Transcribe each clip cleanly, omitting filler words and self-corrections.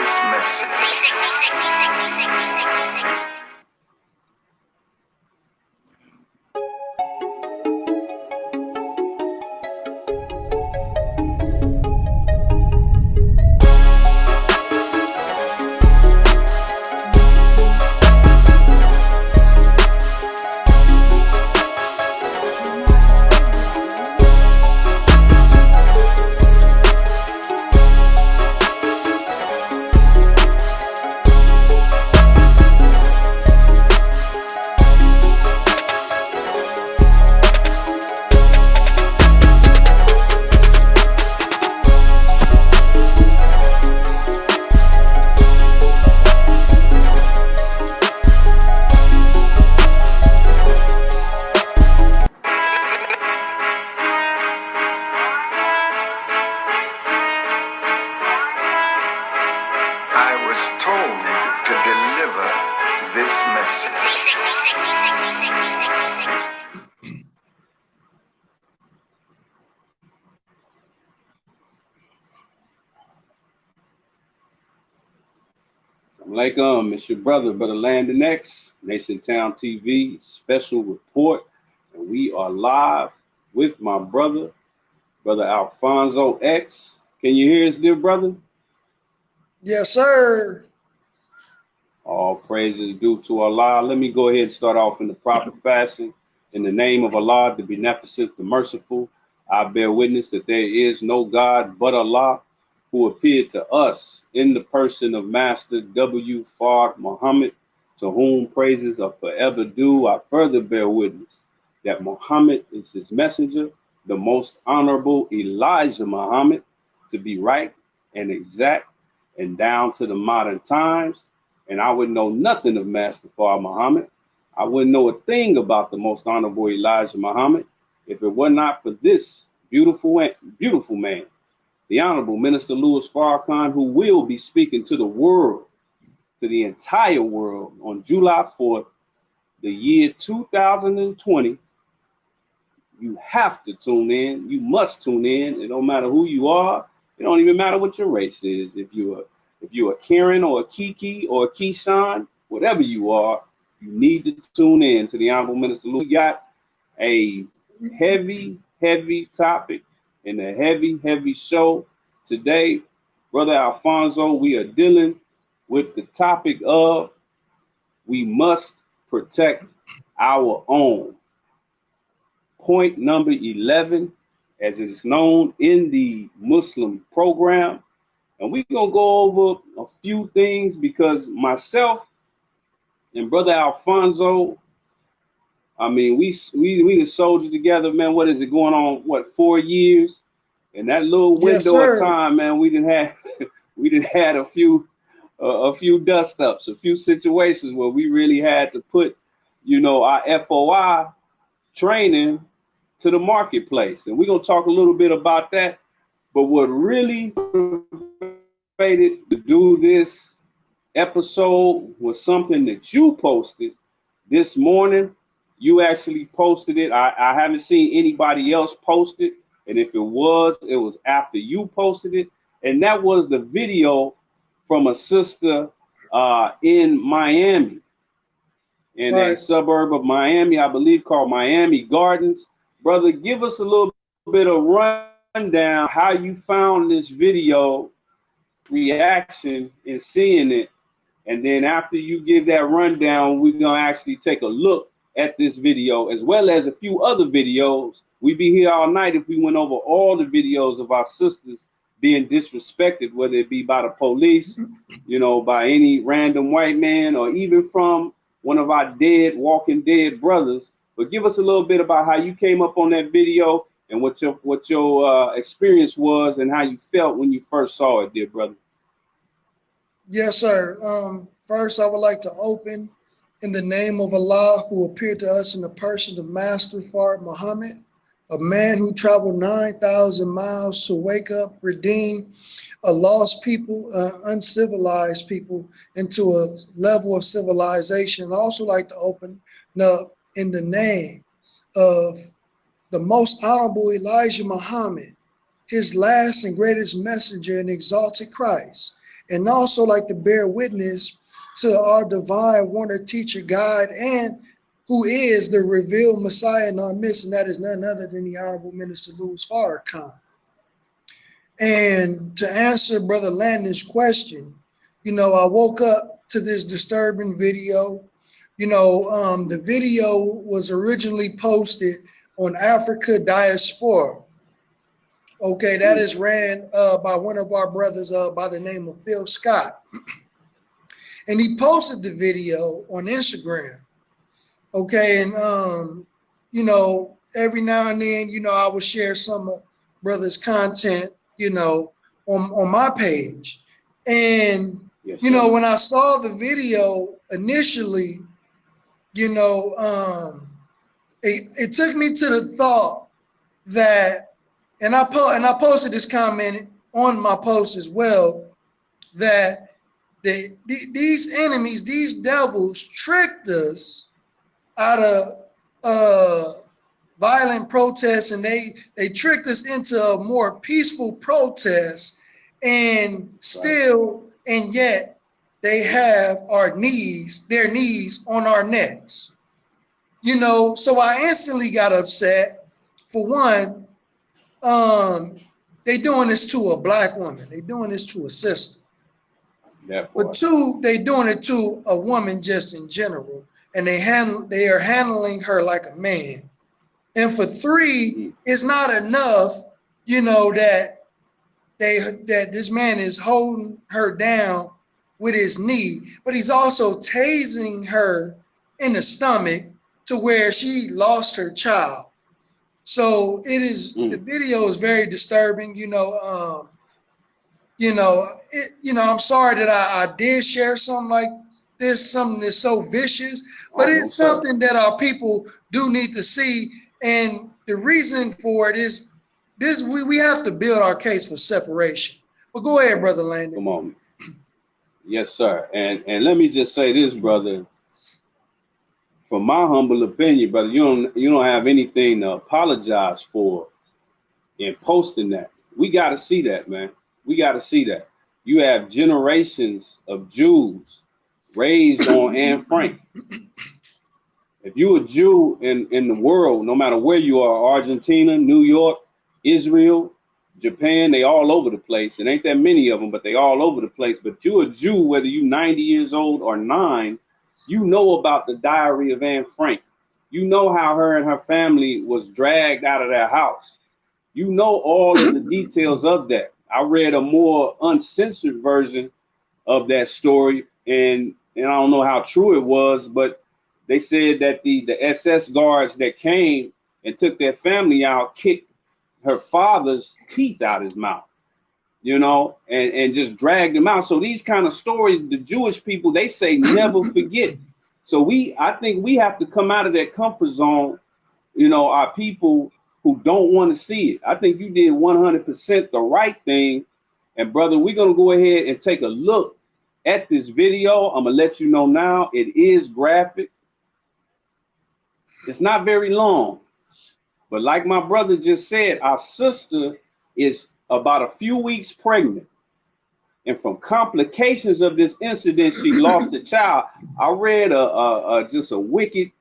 this message. I was told to deliver this message. Assalamualaikum, it's your brother Landon X, NationTown TV special report, and we are live with my brother Alfonso X. Can you hear us, dear brother? Yes, sir. All praises due to Allah. Let me go ahead and start off in the proper fashion. In the name of Allah, the Beneficent, the Merciful, I bear witness that there is no God but Allah, who appeared to us in the person of Master W. Fard Muhammad, to whom praises are forever due. I further bear witness that Muhammad is his messenger, the most honorable Elijah Muhammad, to be right and exact and down to the modern times. And I would know nothing of Master Fard Muhammad. I wouldn't know a thing about the most honorable Elijah Muhammad if it were not for this beautiful man, the Honorable Minister Louis Farrakhan, who will be speaking to the world, to the entire world, on July 4th, the year 2020. You have to tune in. You must tune in. It don't matter who you are. It don't even matter what your race is. If you're a Karen or a Kiki or a Keyshawn, whatever you are, you need to tune in to the Honorable Minister Louis. We got a heavy topic and a heavy show today. Brother Alfonso, we are dealing with the topic of we must protect our own. Point number 11, as it is known in the Muslim program. And we're going to go over a few things because myself and Brother Alfonso, I mean, we the soldier together, man. What is it going on? 4 years? And that little window of time, man, we didn't had a few dust ups, a few situations where we really had to put, our FOI training to the marketplace. And we're going to talk a little bit about that. But what really motivated to do this episode was something that you posted this morning. You actually posted it. I haven't seen anybody else post it. And if it was after you posted it. And that was the video from a sister in Miami, in a suburb of Miami, I believe called Miami Gardens. Brother, give us a little bit of rundown how you found this video, reaction in seeing it. And then after you give that rundown, we're going to actually take a look at this video as well as a few other videos. We'd be here all night if we went over all the videos of our sisters being disrespected, whether it be by the police, by any random white man, or even from one of our walking dead brothers. But give us a little bit about how you came up on that video and what your experience was and how you felt when you first saw it, dear brother. Yes, sir. First, I would like to open in the name of Allah, who appeared to us in the person of Master Fard Muhammad, a man who traveled 9,000 miles to wake up, redeem a lost people, uncivilized people into a level of civilization. I also like to open up in the name of the most honorable Elijah Muhammad, his last and greatest messenger and exalted Christ. and also like to bear witness to our divine wonder, teacher, guide, and who is the revealed Messiah in our midst, and that is none other than the Honorable Minister Louis Farrakhan. And to answer Brother Landon's question, I woke up to this disturbing video. The video was originally posted on Africa Diaspora. Okay, that is ran by one of our brothers by the name of Phil Scott. And he posted the video on Instagram. Okay, and every now and then, I will share some of brother's content, on my page. And yes, when I saw the video initially, it took me to the thought that, and I posted this comment on my post as well, that these enemies, these devils, tricked us out of violent protests, and they tricked us into a more peaceful protest, and still, and yet they have their knees on our necks. So I instantly got upset. For one, they doing this to a black woman. They doing this to a sister. But two, they doing it to a woman just in general, and they are handling her like a man. And for three, it's not enough, that this man is holding her down with his knee, but he's also tasing her in the stomach to where she lost her child. So it is. The video is very disturbing. I'm sorry that I did share something like this, something that's so vicious, but it's something that our people do need to see. And the reason for it is this: we have to build our case for separation. But go ahead, Brother Landon. Come on. Yes, sir. And let me just say this, brother. From my humble opinion, brother, you don't have anything to apologize for in posting that. We got to see that, man. We got to see that. You have generations of Jews raised on Anne Frank. If you're a Jew in the world, no matter where you are, Argentina, New York, Israel, Japan, they all over the place. It ain't that many of them, but they all over the place. But you're a Jew, whether you're 90 years old or 9, you know about the diary of Anne Frank. You know how her and her family was dragged out of their house. You know all of the details of that. I read a more uncensored version of that story, and I don't know how true it was, but they said that the SS guards that came and took their family out kicked her father's teeth out his mouth, and just dragged him out. So these kind of stories, the Jewish people, they say never forget. So I think we have to come out of that comfort zone, our people who don't want to see it. I think you did 100% the right thing. And brother, we're going to go ahead and take a look at this video. I'm going to let you know now, it is graphic. It's not very long. But like my brother just said, our sister is about a few weeks pregnant. And from complications of this incident, she lost a child. I read just a wicked,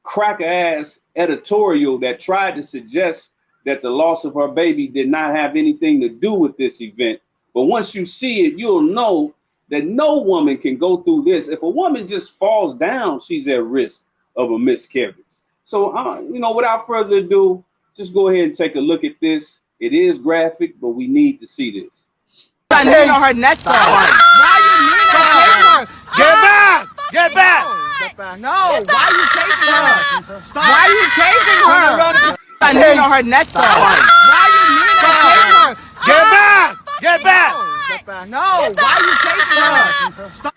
cracker-ass editorial that tried to suggest that the loss of her baby did not have anything to do with this event. But once you see it, you'll know that no woman can go through this. If a woman just falls down, she's at risk of a miscarriage. So, without further ado, just go ahead and take a look at this. It is graphic, but we need to see this. I need on her neck though. Why are you kneeling on her? Get back! Get back! No, why are you chasing her? Stop. Why are you chasing her? I need on her neck though. Why are you kneeling on her? Get back! Get back! No, why are you chasing her? Stop.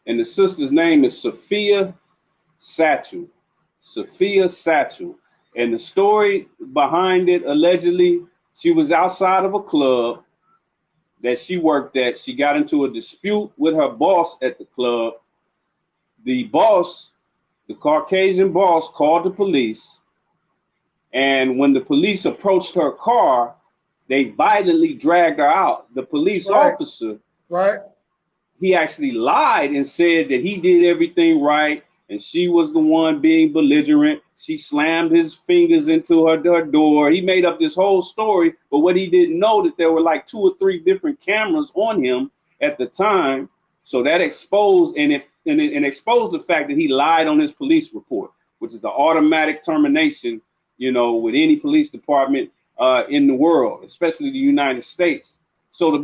And the sister's name is Sophia Satchel. Sophia Satchel. And the story behind it, allegedly, she was outside of a club that she worked at. She got into a dispute with her boss at the club. The boss, the Caucasian boss, called the police. And when the police approached her car, they violently dragged her out. The police officer, right, he actually lied and said that he did everything right and she was the one being belligerent. She slammed his fingers into her door. He made up this whole story, but what he didn't know that there were like 2 or 3 different cameras on him at the time. So that exposed and exposed the fact that he lied on his police report, which is the automatic termination, you know, with any police department in the world, especially the United States. So the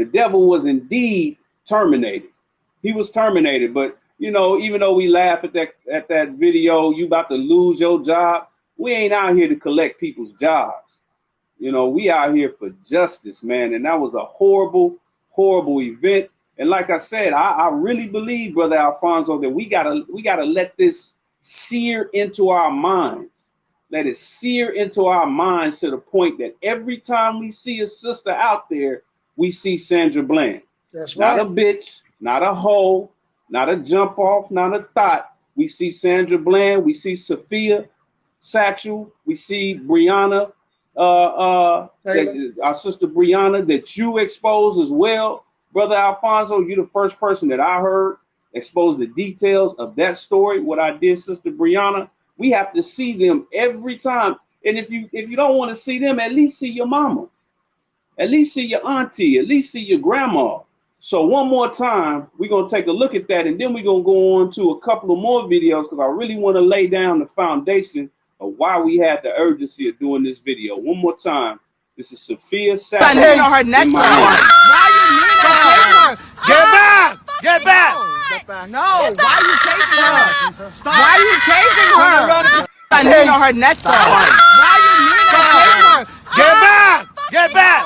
devil was indeed terminated. He was terminated, but you know, even though we laugh at that video, you about to lose your job. We ain't out here to collect people's jobs. You know, we out here for justice, man. And that was a horrible, horrible event. And like I said, I really believe, Brother Alfonso, that we gotta let this sear into our minds. Let it sear into our minds to the point that every time we see a sister out there, we see Sandra Bland. That's right. Not a bitch, not a hoe, not a jump off, not a thought. We see Sandra Bland, we see Sophia Satchel, we see Brianna, our sister Brianna that you exposed as well. Brother Alfonso, you're the first person that I heard expose the details of that story, what I did, Sister Brianna. We have to see them every time. And if you don't want to see them, at least see your mama. At least see your auntie, at least see your grandma. So one more time, we're going to take a look at that, and then we're going to go on to a couple of more videos because I really want to lay down the foundation of why we had the urgency of doing this video. One more time, this is Sophia Satchel. Why you mean that? Get back! Get back! No, why are you chasing her? Stop. Why are you chasing her? I need on her next door. Why you mean that? Get back! Get back!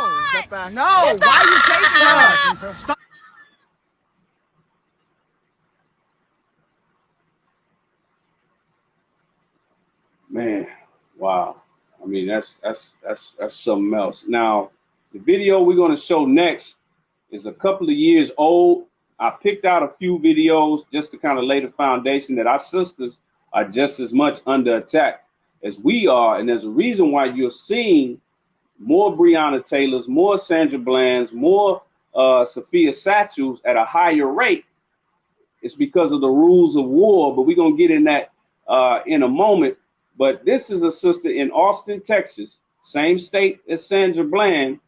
No, why are you chasing her? Stop. Man, wow. I mean, that's something else. Now, the video we're going to show next is a couple of years old. I picked out a few videos just to kind of lay the foundation that our sisters are just as much under attack as we are. And there's a reason why you're seeing more Breonna Taylors, more Sandra Blands, more Sophia Satchels at a higher rate. It's because of the rules of war, but we're going to get in that in a moment. But this is a sister in Austin, Texas, same state as Sandra Bland.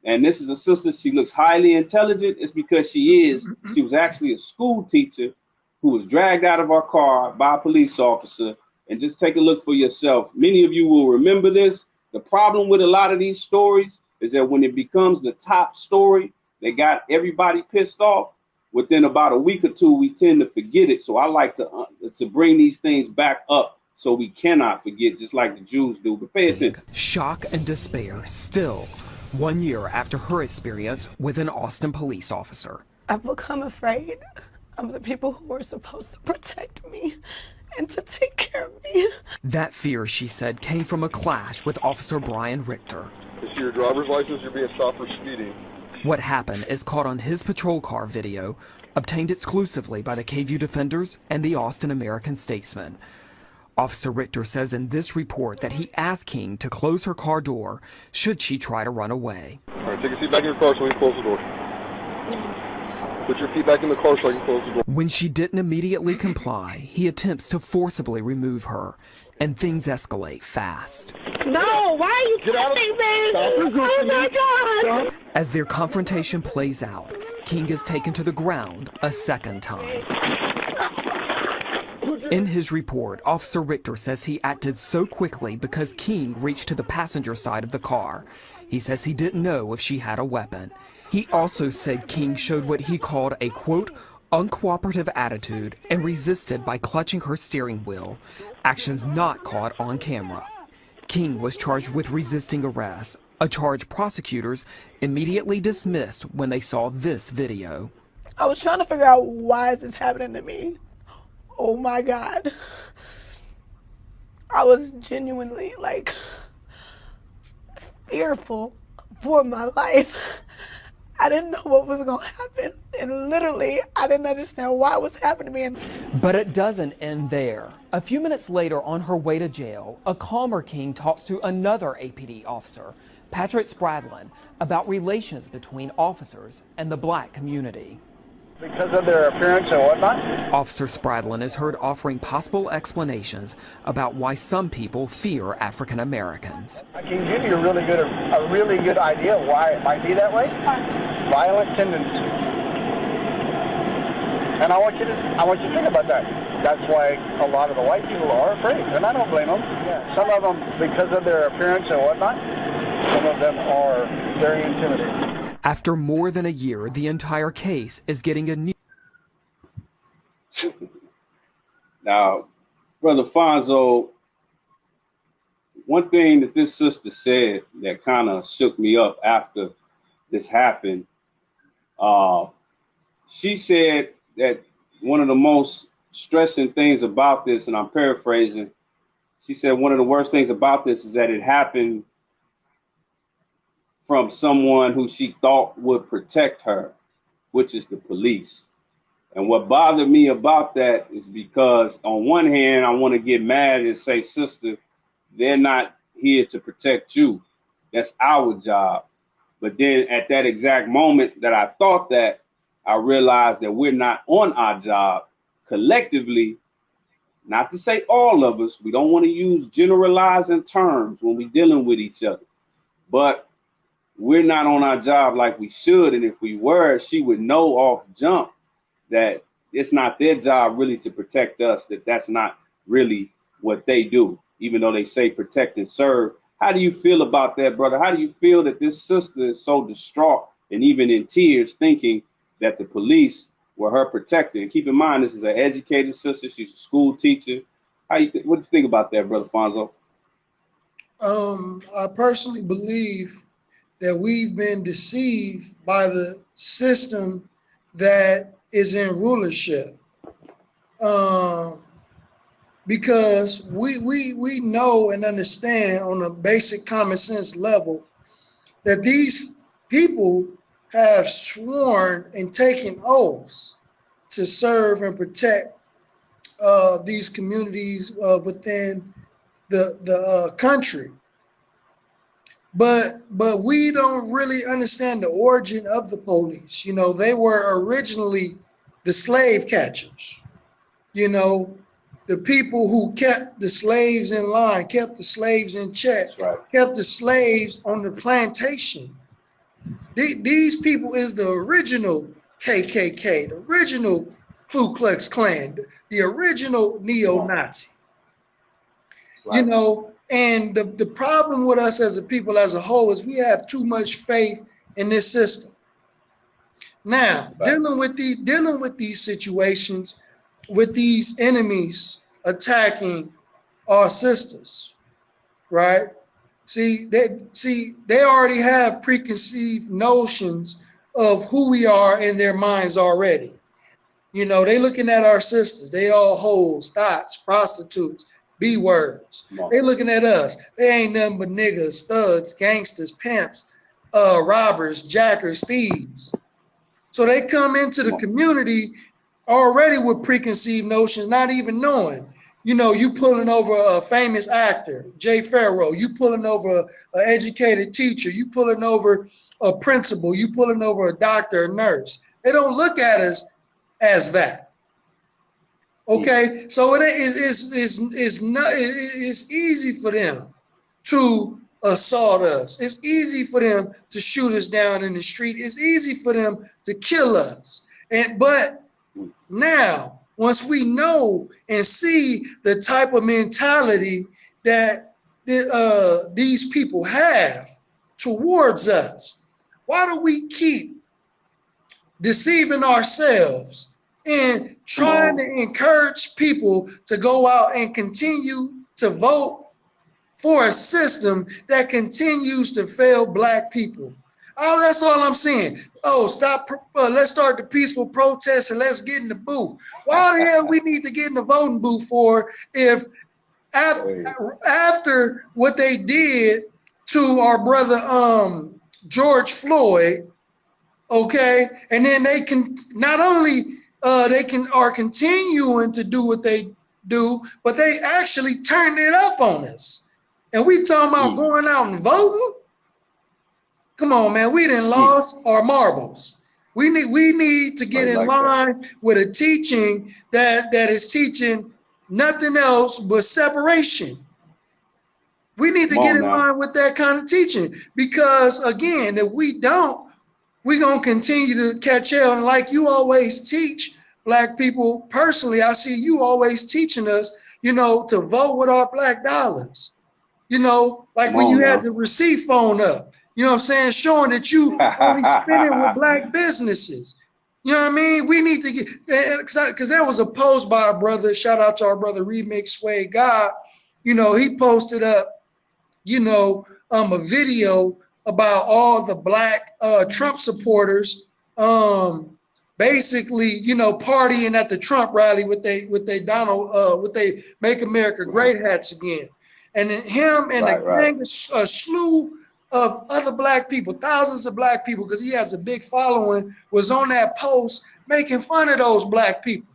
And this is a sister, she looks highly intelligent. It's because she was actually a school teacher who was dragged out of our car by a police officer. And just take a look for yourself. Many of you will remember this. The problem with a lot of these stories is that when it becomes the top story, they got everybody pissed off. Within about a week or two, we tend to forget it. So I like to bring these things back up so we cannot forget, just like the Jews do. But pay attention. Shock and despair still 1 year after her experience with an Austin police officer. I've become afraid of the people who are supposed to protect me and to take care of me. That fear, she said, came from a clash with Officer Brian Richter. To see your driver's license, you're being stopped for speeding. What happened is caught on his patrol car video, obtained exclusively by the KVUE Defenders and the Austin American-Statesman. Officer Richter says in this report that he asked King to close her car door should she try to run away. All right, take a seat back in your car so we can close the door. Put your feet back in the car so I can close the door. When she didn't immediately comply, he attempts to forcibly remove her, and things escalate fast. No, why are you touching me? Oh my God! As their confrontation plays out, King is taken to the ground a second time. In his report, Officer Richter says he acted so quickly because King reached to the passenger side of the car. He says he didn't know if she had a weapon. He also said King showed what he called a, quote, uncooperative attitude and resisted by clutching her steering wheel, actions not caught on camera. King was charged with resisting arrest, a charge prosecutors immediately dismissed when they saw this video. I was trying to figure out why is this happening to me. Oh my God. I was genuinely fearful for my life. I didn't know what was going to happen. And literally, I didn't understand why it was happening to me. But it doesn't end there. A few minutes later, on her way to jail, a calmer King talks to another APD officer, Patrick Spradlin, about relations between officers and the black community. Because of their appearance and whatnot? Officer Spradlin is heard offering possible explanations about why some people fear African Americans. I can give you a really good idea of why it might be that way. Violent tendencies. And I want you to think about that. That's why a lot of the white people are afraid, and I don't blame them. Yeah. Some of them, because of their appearance and whatnot, some of them are very intimidating. After more than a year, the entire case is getting a new... Now, Brother Fonzo, one thing that this sister said that kind of shook me up after this happened, she said that one of the most stressing things about this, and I'm paraphrasing, she said one of the worst things about this is that it happened from someone who she thought would protect her, which is the police. And what bothered me about that is because on one hand, I want to get mad and say, sister, they're not here to protect you. That's our job. But then at that exact moment that I thought that, I realized that we're not on our job collectively, not to say all of us. We don't want to use generalizing terms when we're dealing with each other, but we're not on our job like we should. And if we were, she would know off jump that it's not their job really to protect us, that's not really what they do, even though they say protect and serve. How do you feel about that, brother? How do you feel that this sister is so distraught and even in tears thinking that the police were her protector? And keep in mind, this is an educated sister. She's a school teacher. What do you think about that, Brother Fonzo? I personally believe that we've been deceived by the system that is in rulership. Because we know and understand on a basic common sense level that these people have sworn and taken oaths to serve and protect these communities within the country. But we don't really understand the origin of the police. You know, they were originally the slave catchers. You know, the people who kept the slaves in line, kept the slaves in check, right, kept the slaves on the plantation. These people is the original KKK, the original Ku Klux Klan, the original neo-Nazi. Right. You know, and the problem with us as a people as a whole is we have too much faith in this system. Now, right, dealing with these situations, with these enemies attacking our sisters, right? See, they already have preconceived notions of who we are in their minds already. You know, they looking at our sisters. They all hoes, thoughts, prostitutes, B-words. They looking at us. They ain't nothing but niggas, thugs, gangsters, pimps, robbers, jackers, thieves. So they come into the community already with preconceived notions, not even knowing. You know, you pulling over a famous actor, Jay Farrow. You pulling over an educated teacher. You pulling over a principal. You pulling over a doctor, a nurse. They don't look at us as that. Okay, so it's easy for them to assault us. It's easy for them to shoot us down in the street. It's easy for them to kill us. But now, once we know and see the type of mentality that these people have towards us, why do we keep deceiving ourselves and trying to encourage people to go out and continue to vote for a system that continues to fail black people? Oh, that's all I'm saying. Oh, stop. Let's start the peaceful protest and let's get in the booth. Why the hell we need to get in the voting booth for if after what they did to our brother George Floyd, Okay, and then they can not only are continuing to do what they do, but they actually turned it up on us. And we talking about going out and voting. Come on, man, we done lost our marbles. We need to get in line with a teaching that is teaching nothing else but separation. We need to get in line with that kind of teaching, because again, if we don't, we're going to continue to catch hell. And like you always teach black people, personally, I see you always teaching us, you know, to vote with our black dollars. You know, like when you had the receipt phone up, you know what I'm saying, showing that you only spending with black businesses. You know what I mean? We need to get, because there was a post by a brother, shout out to our brother Remix Sway God, you know, he posted up, you know, a video about all the black Trump supporters basically, you know, partying at the Trump rally with they Make America Great hats again. And him and a slew of other black people, thousands of black people, because he has a big following, was on that post making fun of those black people.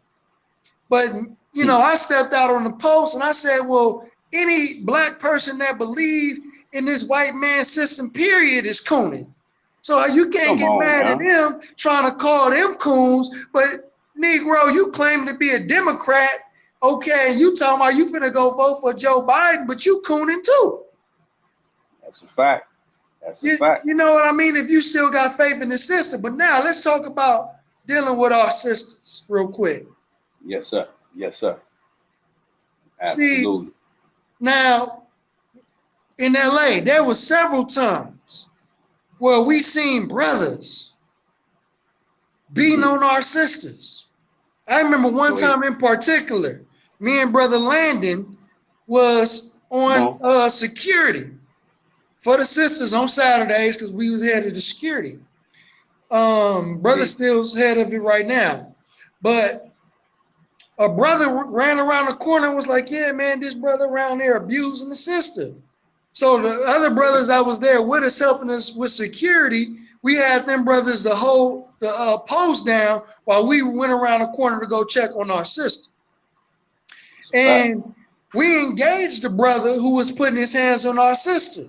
But, you know, I stepped out on the post and I said, well, any black person that believe in this white man system, period, is cooning. So you can't get mad at them trying to call them coons, but Negro, you claim to be a Democrat, okay, and you talking about you finna go vote for Joe Biden, but you cooning too. That's a fact. That's a fact. You know what I mean? If you still got faith in the system. But now let's talk about dealing with our sisters real quick. Yes, sir. Yes, sir. Absolutely. See, now, in LA, there was several times where we seen brothers beating on our sisters. I remember one time in particular, me and Brother Landon was on security for the sisters on Saturdays because we was head of the security. Brother still's head of it right now. But a brother ran around the corner and was like, yeah, man, this brother around there abusing the sister. So the other brothers that was there with us, helping us with security, we had them brothers to hold the post down while we went around the corner to go check on our sister. And we engaged the brother who was putting his hands on our sister.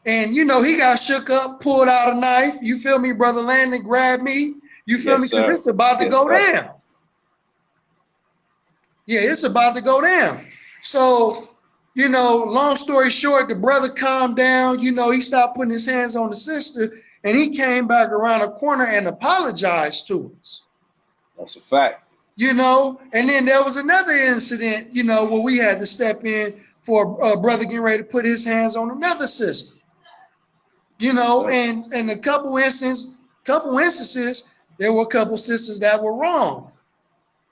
And, you know, he got shook up, pulled out a knife. You feel me, Brother Landon, grabbed me. You feel me? Because it's about to go down. Yeah, it's about to go down. So, you know, long story short, the brother calmed down. You know, he stopped putting his hands on the sister, and he came back around the corner and apologized to us. That's a fact. You know, and then there was another incident, you know, where we had to step in for a brother getting ready to put his hands on another sister. You know, and a couple instances, there were a couple sisters that were wrong.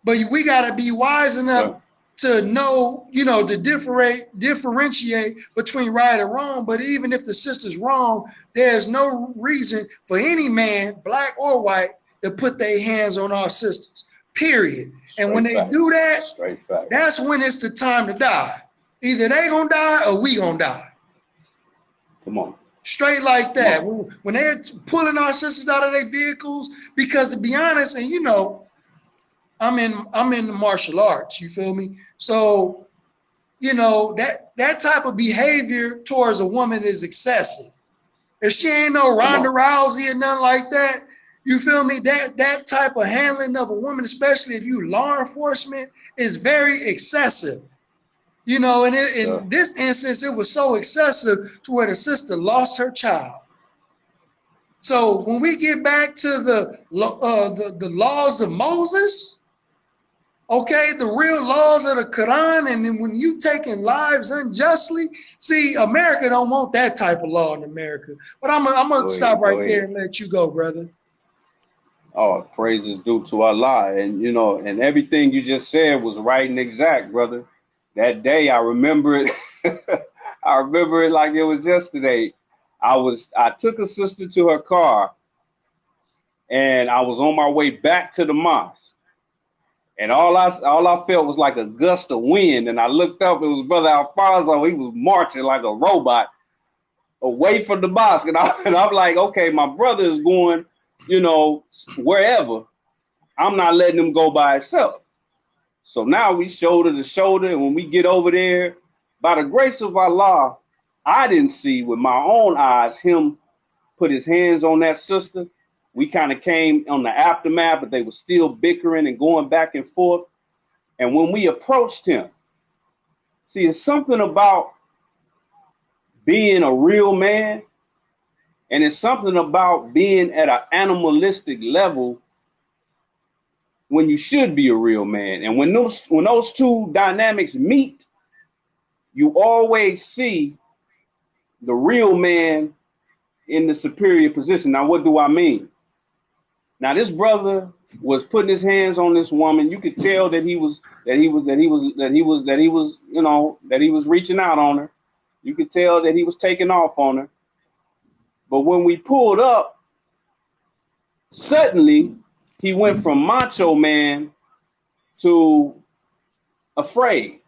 But we got to be wise enough to know, you know, to differentiate between right and wrong. But even if the sister's wrong, there's no reason for any man, black or white, to put their hands on our sisters, period. And when they do that, that's when it's the time to die. Either they gonna die or we gonna die. Come on. Straight like that. When they're pulling our sisters out of their vehicles, because to be honest, and you know, I'm in the martial arts, you feel me? So, you know, that type of behavior towards a woman is excessive. If she ain't no Ronda Rousey or nothing like that, you feel me? That type of handling of a woman, especially if you law enforcement, is very excessive. You know, and in this instance, it was so excessive to where the sister lost her child. So when we get back to the laws of Moses, okay, the real laws of the Quran, and then when you taking lives unjustly, see, America don't want that type of law in America. But I'm gonna stop right there and let you go, brother. Oh, praise is due to Allah, and you know, and everything you just said was right and exact, brother. That day, I remember it. I remember it like it was yesterday. I took a sister to her car, and I was on my way back to the mosque. And all I felt was like a gust of wind. And I looked up, it was Brother Alfonso. He was marching like a robot. away from the mosque. And I'm like, okay, my brother is going, you know, wherever. I'm not letting him go by himself. So now we shoulder to shoulder, and when we get over there, by the grace of Allah, I didn't see with my own eyes him put his hands on that sister. We kind of came on the aftermath, but they were still bickering and going back and forth. And when we approached him, see, it's something about being a real man, and it's something about being at an animalistic level when you should be a real man. And when those two dynamics meet, you always see the real man in the superior position. Now, what do I mean? Now, this brother was putting his hands on this woman. You could tell that he was reaching out on her. You could tell that he was taking off on her. But when we pulled up, suddenly he went from macho man to afraid.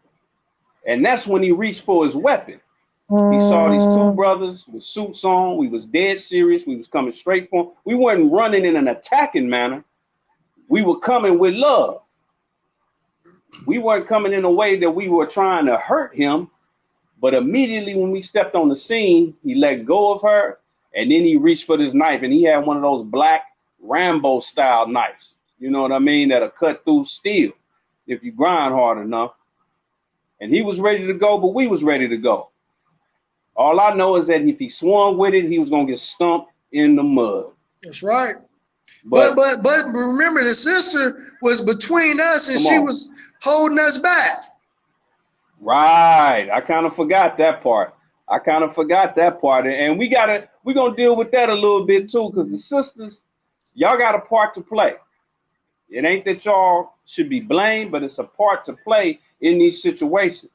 And that's when he reached for his weapon. He saw these two brothers with suits on. We was dead serious. We was coming straight for him. We weren't running in an attacking manner. We were coming with love. We weren't coming in a way that we were trying to hurt him. But immediately when we stepped on the scene, he let go of her, and then he reached for this knife, and he had one of those black Rambo style knives. You know what I mean? That'll cut through steel if you grind hard enough. And he was ready to go, but we was ready to go. All I know is that if he swung with it, he was gonna get stumped in the mud. That's right. But remember, the sister was between us, and she was holding us back. Right. I kind of forgot that part. And we're gonna deal with that a little bit too, because the sisters, y'all got a part to play. It ain't that y'all should be blamed, but it's a part to play in these situations.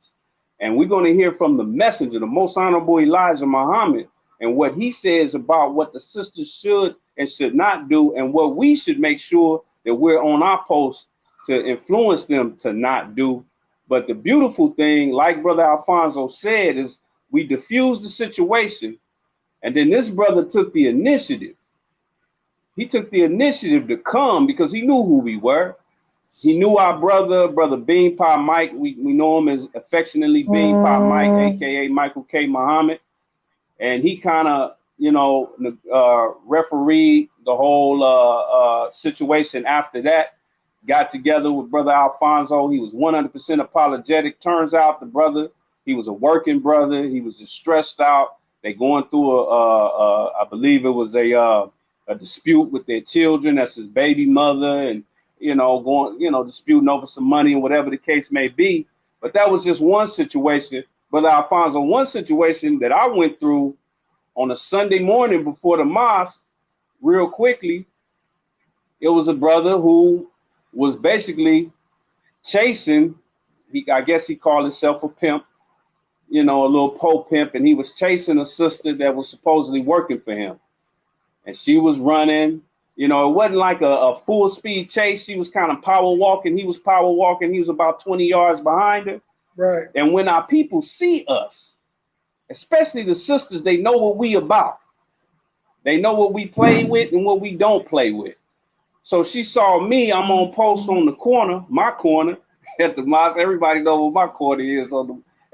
And we're going to hear from the messenger, the most honorable Elijah Muhammad, and what he says about what the sisters should and should not do, and what we should make sure that we're on our post to influence them to not do. But the beautiful thing, like Brother Alfonso said, is we diffused the situation, and then this brother took the initiative. He took the initiative to come because he knew who we were. He knew our brother Bean Pie Mike. We know him as affectionately Bean Pie Mike, aka Michael K. Muhammad. And he kind of, refereed the whole situation after that. Got together with Brother Alfonso. He was 100% apologetic. Turns out the brother, he was a working brother. He was just stressed out. They going through I believe it was a dispute with their children. That's his baby mother, and disputing over some money and whatever the case may be. But that was just one situation. Brother Alfonso, one situation that I went through on a Sunday morning before the mosque, real quickly, it was a brother who was basically chasing, I guess he called himself a pimp, a little pimp, and he was chasing a sister that was supposedly working for him. And she was running. It wasn't like a full speed chase. She was kind of power walking. He was power walking. He was about 20 yards behind her. Right. And when our people see us, especially the sisters, they know what we about. They know what we play with and what we don't play with. So she saw me. I'm on post on the corner, my corner at the mosque. Everybody knows what my corner is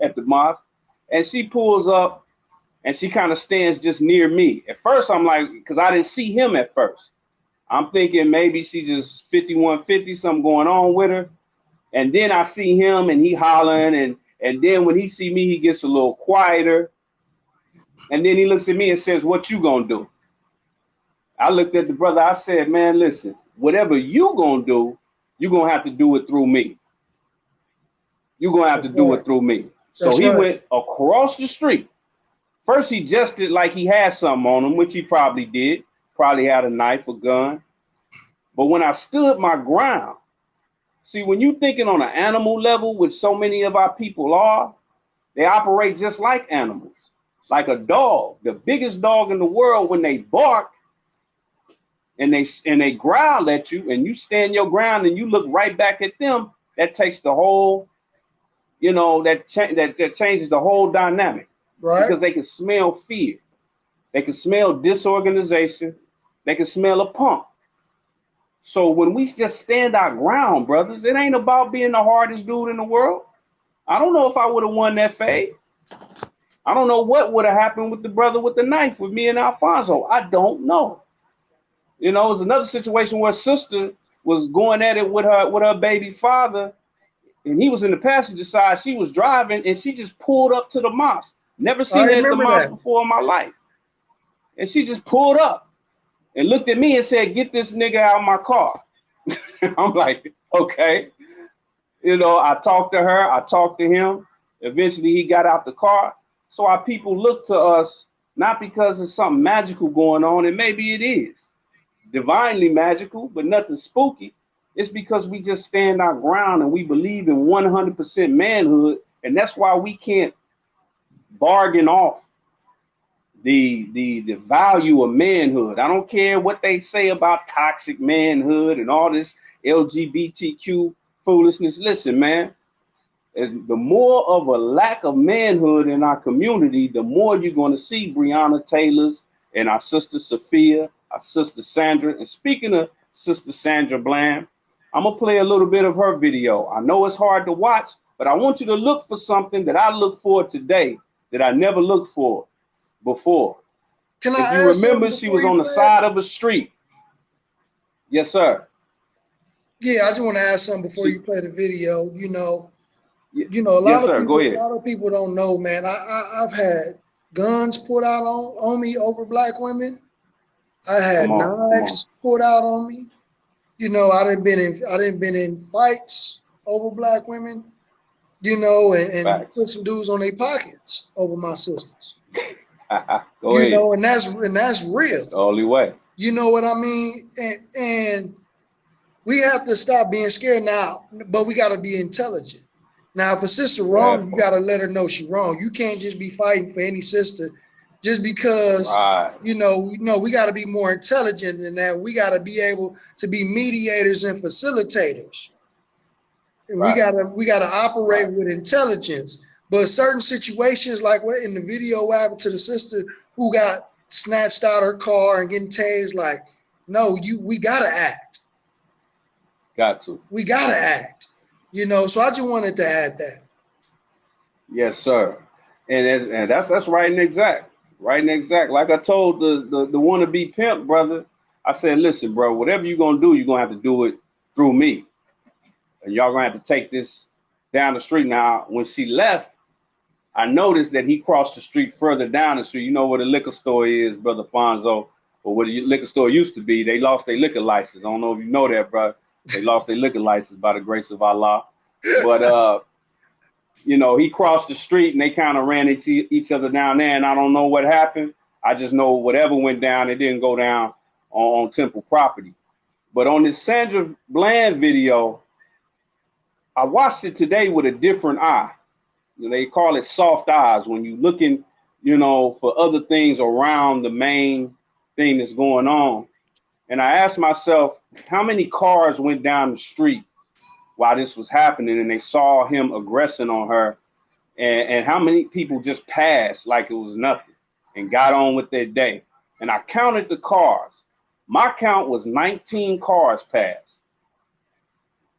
at the mosque. And she pulls up and she kind of stands just near me. At first, I'm like, because I didn't see him at first. I'm thinking maybe she just 5150, something going on with her. And then I see him and he hollering. And then when he see me, he gets a little quieter. And then he looks at me and says, "What you gonna do?" I looked at the brother. I said, "Man, listen, whatever you gonna do, you're gonna have to do it through me. You're gonna have to do it through me." So he went across the street. First, he gestured like he had something on him, which he probably did. Probably had a knife or gun. But when I stood my ground, see, when you're thinking on an animal level, which so many of our people are, they operate just like animals. Like a dog, the biggest dog in the world, when they bark and they growl at you and you stand your ground and you look right back at them, that takes the whole, that changes the whole dynamic. Right. Because they can smell fear. They can smell disorganization. They can smell a punk. So when we just stand our ground, brothers, it ain't about being the hardest dude in the world. I don't know if I would have won that fade. I don't know what would have happened with the brother with the knife with me and Alfonso. I don't know. You know, it was another situation where sister was going at it with her baby father, and he was in the passenger side. She was driving, and she just pulled up to the mosque. Never I seen her at the remember mosque that. before in my life. And she just pulled up and looked at me and said, "Get this nigga out of my car." I'm like, okay. You know, I talked to her, I talked to him. Eventually he got out the car. So our people look to us, not because there's something magical going on, and maybe it is divinely magical, but nothing spooky. It's because we just stand our ground and we believe in 100% manhood. And that's why we can't bargain off the value of manhood. I don't care what they say about toxic manhood and all this LGBTQ foolishness. Listen, man, the more of a lack of manhood in our community, the more you're going to see Breonna Taylor's and our sister Sophia, our sister Sandra. And speaking of sister Sandra Bland, I'm going to play a little bit of her video. I know it's hard to watch, but I want you to look for something that I look for today that I never looked for before. Can If I you ask remember, something she before was you on the play side it? of a street. Yes, sir. Yeah, I just want to ask something before you play the video. A Yes, lot of sir. Go people, ahead. don't know, man. I've had guns pulled out on me over black women. I had Come on. knives pulled out on me. I didn't been in fights over black women. And Facts. put some dudes on their pockets over my sisters. Go ahead. And that's real. That's the only way. You know what I mean? And we have to stop being scared now, but we got to be intelligent. Now, if a sister wrong, you got to let her know she's wrong. You can't just be fighting for any sister just because, right. we got to be more intelligent than that. We got to be able to be mediators and facilitators. Right. We gotta operate with intelligence. But certain situations, like what in the video what happened to the sister who got snatched out her car and getting tased, like, no, we gotta act. Got to. We gotta act. So I just wanted to add that. Yes, sir. And that's right and exact. Right and exact. Like I told the wannabe pimp brother, I said, listen, bro, whatever you're gonna do, you're gonna have to do it through me. And y'all gonna have to take this down the street. Now, when she left, I noticed that he crossed the street further down the street. You know where the liquor store is, Brother Fonzo, or where the liquor store used to be. They lost their liquor license. I don't know if you know that, bro. They lost their liquor license by the grace of Allah. But he crossed the street and they kind of ran into each other down there. And I don't know what happened. I just know whatever went down, it didn't go down on Temple property. But on this Sandra Bland video, I watched it today with a different eye. They call it soft eyes when you're looking, for other things around the main thing that's going on. And I asked myself, how many cars went down the street while this was happening and they saw him aggressing on her? And how many people just passed like it was nothing and got on with their day? And I counted the cars. My count was 19 cars passed.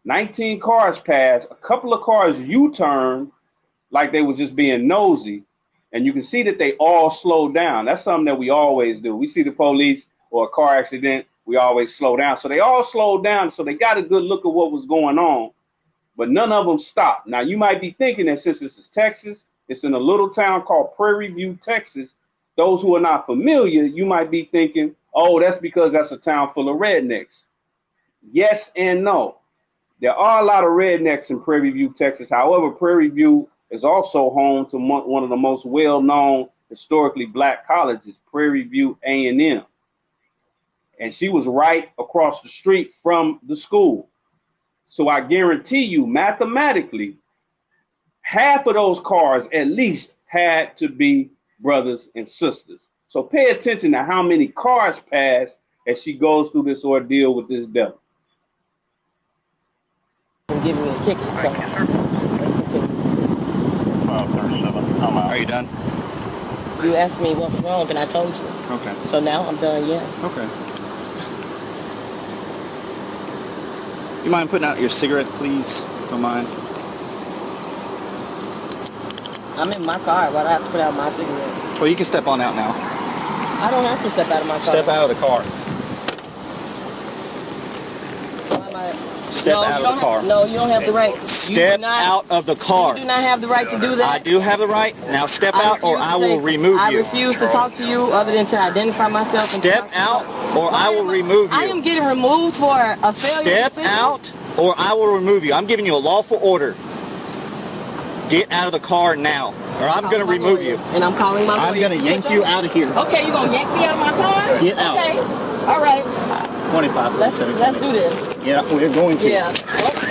19 cars passed, a couple of cars U-turned like they were just being nosy. And you can see that they all slowed down. That's something that we always do. We see the police or a car accident, we always slow down. So they all slowed down. So they got a good look at what was going on, but none of them stopped. Now you might be thinking that since this is Texas, it's in a little town called Prairie View, Texas. Those who are not familiar, you might be thinking, oh, that's because that's a town full of rednecks. Yes and no. There are a lot of rednecks in Prairie View, Texas. However, Prairie View is also home to one of the most well-known historically black colleges, Prairie View A&M. And she was right across the street from the school. So I guarantee you, mathematically, half of those cars at least had to be brothers and sisters. So pay attention to how many cars pass as she goes through this ordeal with this devil. Giving me a ticket, so let's continue. Are you done? You asked me what was wrong, and I told you. Okay. So now I'm done, yeah. Okay. You mind putting out your cigarette, please? Don't mind. I'm in my car. Why do I have to put out my cigarette? Well, you can step on out now. I don't have to step out of my car. Step out of the car. Step out of the car. No, you don't have the right. Step out of the car. You do not have the right to do that. I do have the right. Now step out or I will remove you. I refuse to talk to you other than to identify myself. Step out or I will remove you. I am getting removed for a failure. Step out or I will remove you. I'm giving you a lawful order. Get out of the car now or I'm going to remove you. And I'm calling my lawyer. I'm going to yank you out of here. Okay, you're going to yank me out of my car? Get out. Okay, all right. 25. Let's do this. Yeah, we're going to. Yeah,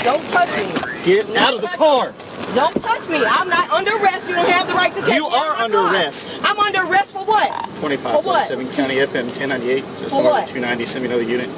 don't touch me. Get out of the car. Don't touch me. I'm not under arrest. You don't have the right to take me. You are under arrest. I'm under arrest for what? 25. For what? 7 County FM 1098. Just For north what? of 290. Send me another unit.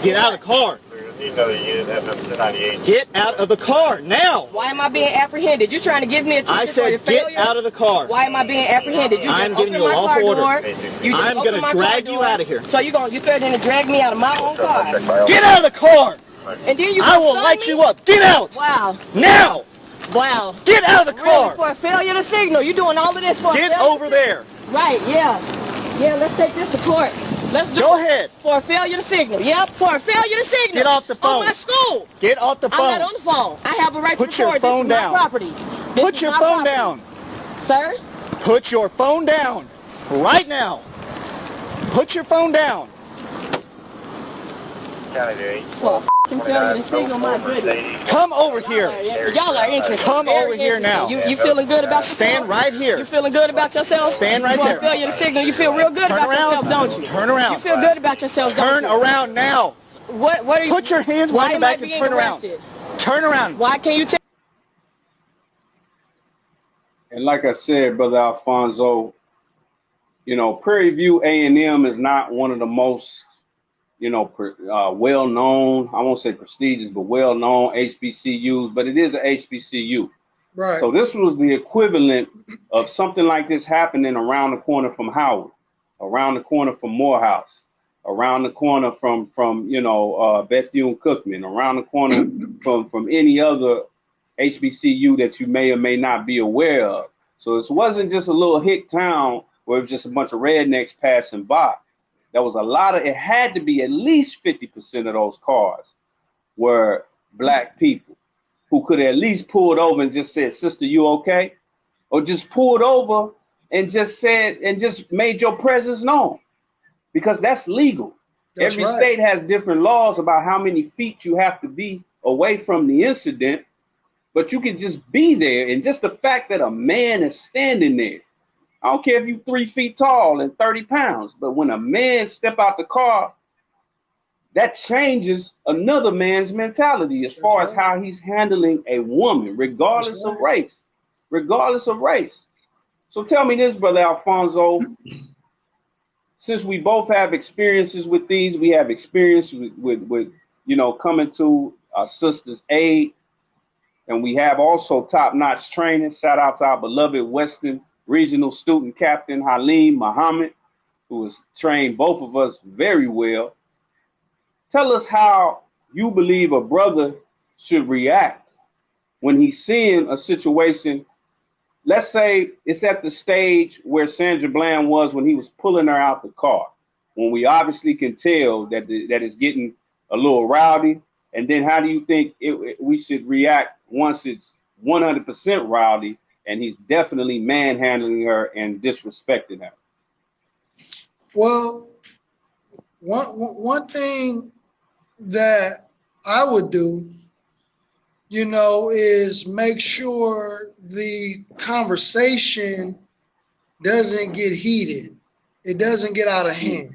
Get out of the car. Another unit, FM 1098. Get out of the car now. Why am I being apprehended? You trying to give me a ticket I said for your failure? get out of the car. Why am I being apprehended? You I'm just giving you a opened my lawful car order. door. I'm going to drag you out of here. So you threatening to drag me out of my own car? Get out of the car. And then you I will light you up. Get out. Wow. Now. Wow. Get out of the car. Really, for a failure to signal. You're doing all of this for a failure Get over there. Right, yeah. Yeah, let's take this to court. Let's do Go it. ahead. For a failure to signal. Yep, for a failure to signal. Get off the phone. On my school. Get off the phone. I'm not on the phone. I have a right Put to your record. phone This is down. my property. Put your phone down. Sir? Put your phone down. Right now. Put your phone down. For a f***ing failure to signal, my goodness. Come over here. Y'all are interested. Come over here now. You feeling good about yourself? Stand right here. You feeling good about yourself? Stand right For there. a failure to signal, you feel real good Turn about around. yourself, don't you? Turn around. You feel good about yourself, Turn don't you? around now. What are you? Put your hands Why behind your am I back and being turn around. arrested? Turn around. Why can't you tell? And like I said, Brother Alfonso, Prairie View A&M is not one of the most, well-known, I won't say prestigious, but well-known HBCUs, but it is an HBCU. Right. So this was the equivalent of something like this happening around the corner from Howard, around the corner from Morehouse, around the corner from Bethune-Cookman, around the corner from any other HBCU that you may or may not be aware of. So this wasn't just a little hick town where it was just a bunch of rednecks passing by. There was it had to be at least 50% of those cars were black people who could have at least pulled over and just said, "Sister, you okay?" Or just pulled over and just said, and just made your presence known, because that's legal. That's Every right. state has different laws about how many feet you have to be away from the incident, but you can just be there. And just the fact that a man is standing there, I don't care if you're 3 feet tall and 30 pounds, but when a man step out the car, that changes another man's mentality as far as how he's handling a woman, regardless of race, So tell me this, Brother Alfonso, since we both have experiences with these, we have experience with coming to our sister's aid, and we have also top-notch training. Shout out to our beloved Western Regional Student Captain Halim Muhammad, who has trained both of us very well. Tell us how you believe a brother should react when he's seeing a situation. Let's say it's at the stage where Sandra Bland was when he was pulling her out the car, when we obviously can tell that it's getting a little rowdy. And then how do you think we should react once it's 100% rowdy and he's definitely manhandling her and disrespecting her? Well, one thing that I would do, is make sure the conversation doesn't get heated. It doesn't get out of hand.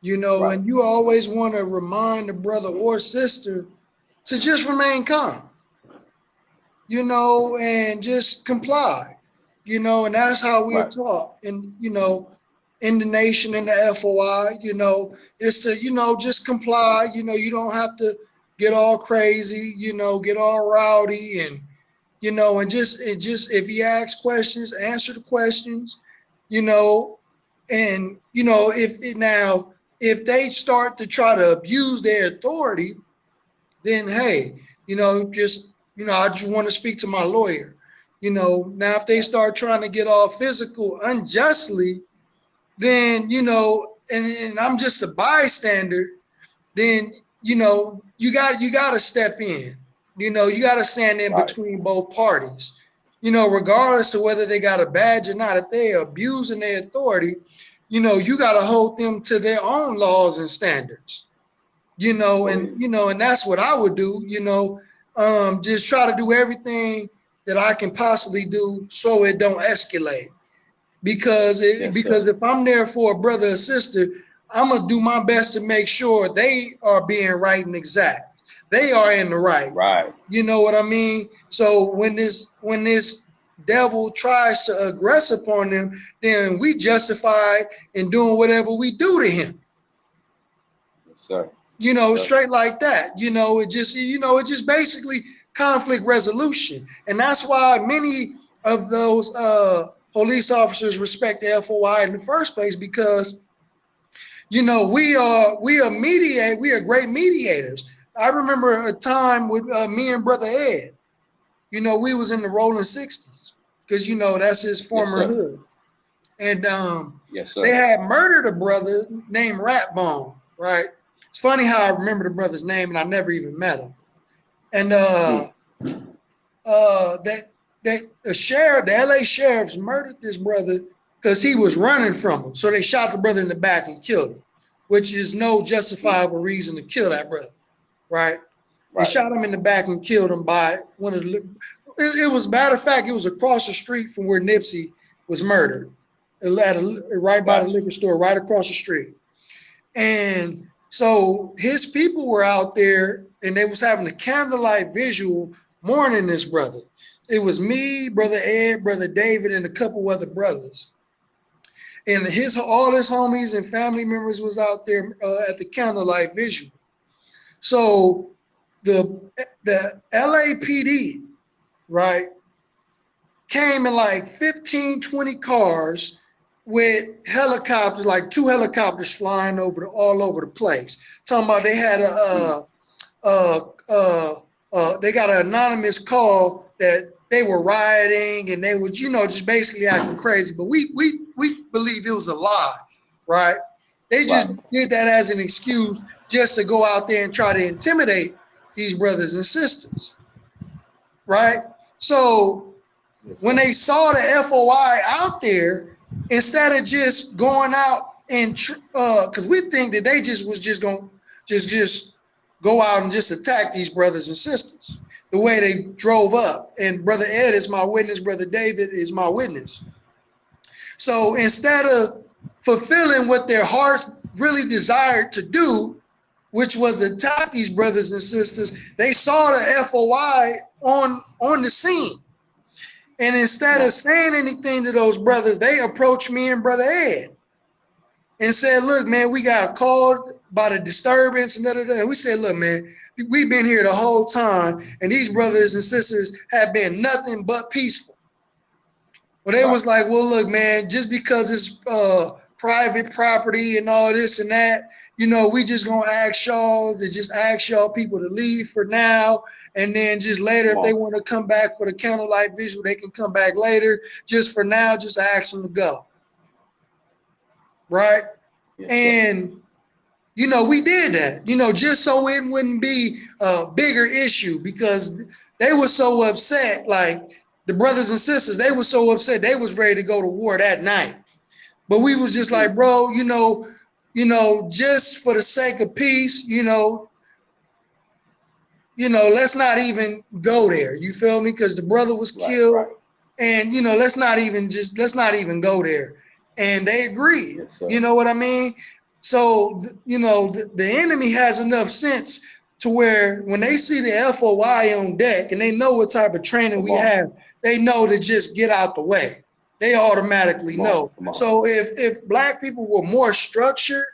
Right. And you always want to remind the brother or sister to just remain calm, and just comply, and that's how we're taught. And, in the nation, in the FOI, is to, just comply. You don't have to get all crazy, get all rowdy, and, and just if he asks questions, answer the questions, you know, and you know, if they start to try to abuse their authority, then hey, I just want to speak to my lawyer. Now if they start trying to get all physical unjustly, then and I'm just a bystander, then you got to step in. You got to stand in between both parties. Regardless of whether they got a badge or not, if they're abusing their authority, you got to hold them to their own laws and standards. And that's what I would do. Just try to do everything that I can possibly do so it don't escalate. Because if I'm there for a brother or sister, I'm gonna do my best to make sure they are being right and exact. They are in the right. Right. You know what I mean? So when this devil tries to aggress upon them, then we justify in doing whatever we do to him. Yes, sir. Straight like that. It just basically conflict resolution. And that's why many of those police officers respect the FOI in the first place, because we are great mediators. I remember a time with me and Brother Ed. We was in the rolling 60s, because that's his former hood. And they had murdered a brother named Ratbone, right? It's funny how I remember the brother's name and I never even met him. And the LA sheriffs murdered this brother because he was running from them. So they shot the brother in the back and killed him, which is no justifiable reason to kill that brother, right? They shot him in the back and killed him by one of the. It was, matter of fact, it was across the street from where Nipsey was murdered, right by the liquor store, right across the street. And so his people were out there and they was having a candlelight visual mourning this brother. It was me, Brother Ed, Brother David, and a couple other brothers. And all his homies and family members was out there at the candlelight visual. So the LAPD, right, came in like 15, 20 cars with helicopters, like 2 helicopters flying all over the place. Talking about they had they got an anonymous call that they were rioting and they were, just basically acting crazy. But we believe it was a lie, right? They just did that as an excuse just to go out there and try to intimidate these brothers and sisters, right? So when they saw the FOI out there, instead of just going out and because we think that they was just going to go out and just attack these brothers and sisters the way they drove up. And Brother Ed is my witness, Brother David is my witness. So instead of fulfilling what their hearts really desired to do, which was attack these brothers and sisters, they saw the FOI on the scene. And instead of saying anything to those brothers, they approached me and Brother Ed and said, look, man, we got called by the disturbance and da-da-da. And we said, look, man, we've been here the whole time, and these brothers and sisters have been nothing but peaceful. Well, they was like, well, look, man, just because it's private property and all this and that, we just going to ask y'all people to leave for now. And then just later, if they want to come back for the candlelight visual, they can come back later. Just for now, just ask them to go. Right? Yes, and, we did that, just so it wouldn't be a bigger issue, because they were so upset, like the brothers and sisters, they were so upset, they was ready to go to war that night. But we was just like, bro, just for the sake of peace, let's not even go there. You feel me? Because the brother was killed, and let's not even go there. And they agreed. Yes, you know what I mean? So the enemy has enough sense to where when they see the FOI on deck and they know what type of training we have, they know to just get out the way. They automatically know. So if black people were more structured,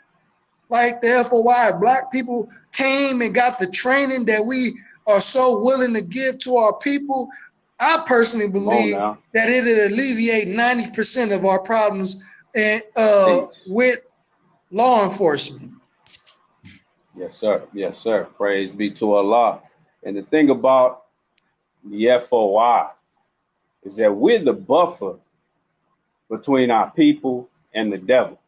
like the FOI, black people came and got the training that we are so willing to give to our people, I personally Come on believe now. that it'll alleviate 90% of our problems and Peace. with law enforcement. Yes, sir. Yes, sir. Praise be to Allah. And the thing about the FOI is that we're the buffer between our people and the devil.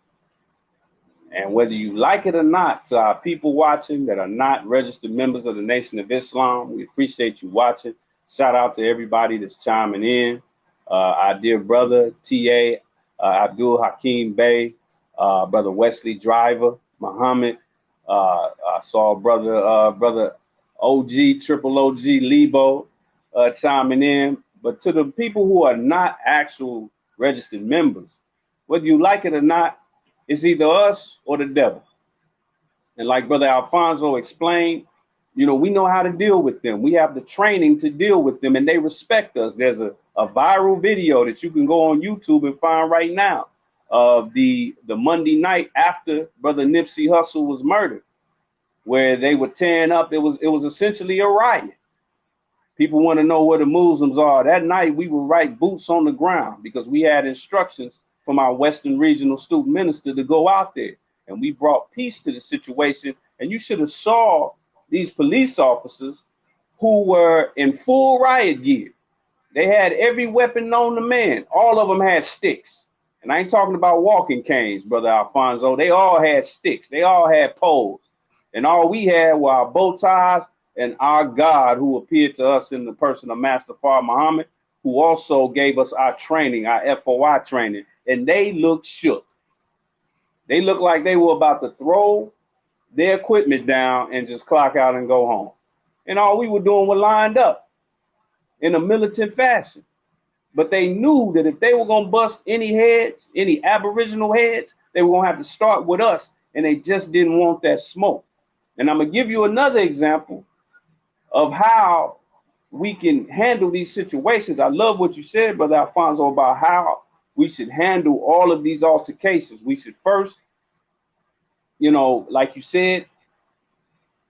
And whether you like it or not, to our people watching that are not registered members of the Nation of Islam, we appreciate you watching. Shout out to everybody that's chiming in. Our dear brother, T.A. Abdul Hakim Bey, brother Wesley Driver, Muhammad. I saw brother OG, Triple OG, Lebo chiming in. But to the people who are not actual registered members, whether you like it or not, it's either us or the devil. And like Brother Alfonso explained, you know, we know how to deal with them. We have the training to deal with them, and they respect us. There's a viral video that you can go on YouTube and find right now of the Monday night after Brother Nipsey Hussle was murdered, where they were tearing up. It was essentially a riot. People want to know where the Muslims are. That night, we were right boots on the ground because we had instructions from our Western Regional Student Minister to go out there. And we brought peace to the situation. And you should have saw these police officers who were in full riot gear. They had every weapon known to man. All of them had sticks. And I ain't talking about walking canes, Brother Alfonso. They all had sticks. They all had poles. And all we had were our bow ties and our God, who appeared to us in the person of Master Fard Muhammad, who also gave us our training, our FOI training. And they looked shook. They looked like they were about to throw their equipment down and just clock out and go home. And all we were doing was lined up in a militant fashion. But they knew that if they were going to bust any heads, any Aboriginal heads, they were going to have to start with us. And they just didn't want that smoke. And I'm going to give you another example of how we can handle these situations. I love what you said, Brother Alfonso, about how we should handle all of these altercations. We should first, you know, like you said,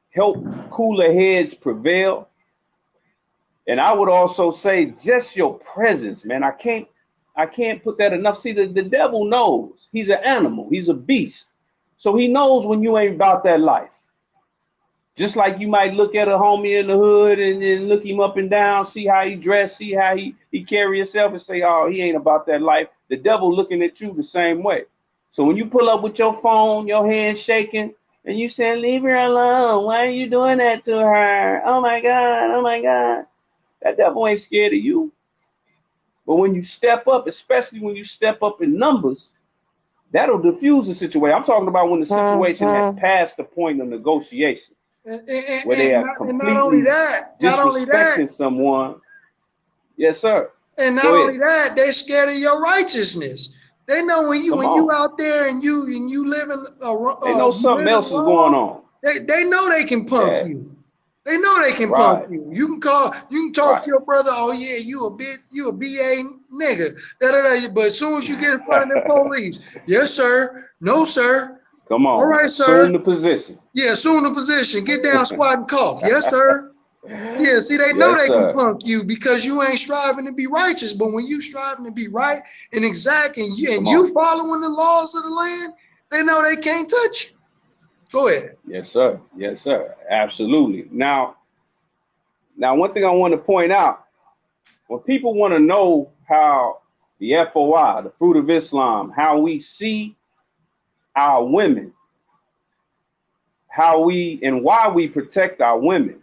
help cooler heads prevail. And I would also say just your presence, man. I can't put that enough. See, the devil knows. He's an animal. He's a beast. So he knows when you ain't about that life. Just like you might look at a homie in the hood and look him up and down, see how he dressed, see how he carry himself and say, oh, he ain't about that life. The devil looking at you the same way. So when you pull up with your phone, your hand shaking, and you saying, leave her alone. Why are you doing that to her? Oh, my God. Oh, my God. That devil ain't scared of you. But when you step up, especially when you step up in numbers, that'll diffuse the situation. I'm talking about when the situation has passed the point of negotiation. Where they are completely disrespecting someone. Yes, sir. And not only that, they're scared of your righteousness. They know when you out there and you living they know something else is going on. They know they can punk you. They know they can punk you. You can talk to your brother. Oh yeah, you a BA nigga. But as soon as you get in front of the police, yes sir, no sir. Come on. All right, sir. Assume the position. Yeah, assume the position. Get down, squat, and cough. Yes, sir. Yeah, see, they know they can punk you because you ain't striving to be righteous. But when you striving to be right and exact and you following the laws of the land, they know they can't touch you. Go ahead. Yes, sir. Yes, sir. Absolutely. Now, one thing I want to point out, when people want to know how the FOI, the Fruit of Islam, how we see our women, how we and why we protect our women.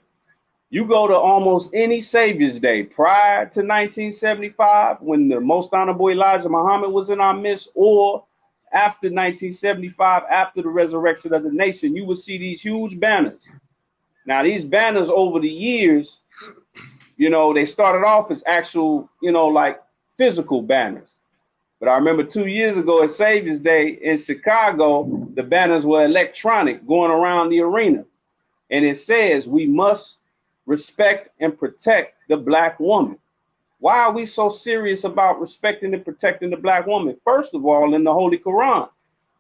You go to almost any Saviours Day prior to 1975, when the Most Honorable Elijah Muhammad was in our midst, or after 1975, after the resurrection of the nation, you would see these huge banners. Now, these banners over the years, you know, they started off as actual, you know, like physical banners. But I remember 2 years ago at Saviours Day in Chicago, the banners were electronic going around the arena. And it says, we must respect and protect the black woman. Why are we so serious about respecting and protecting the black woman? First of all, in the Holy Quran,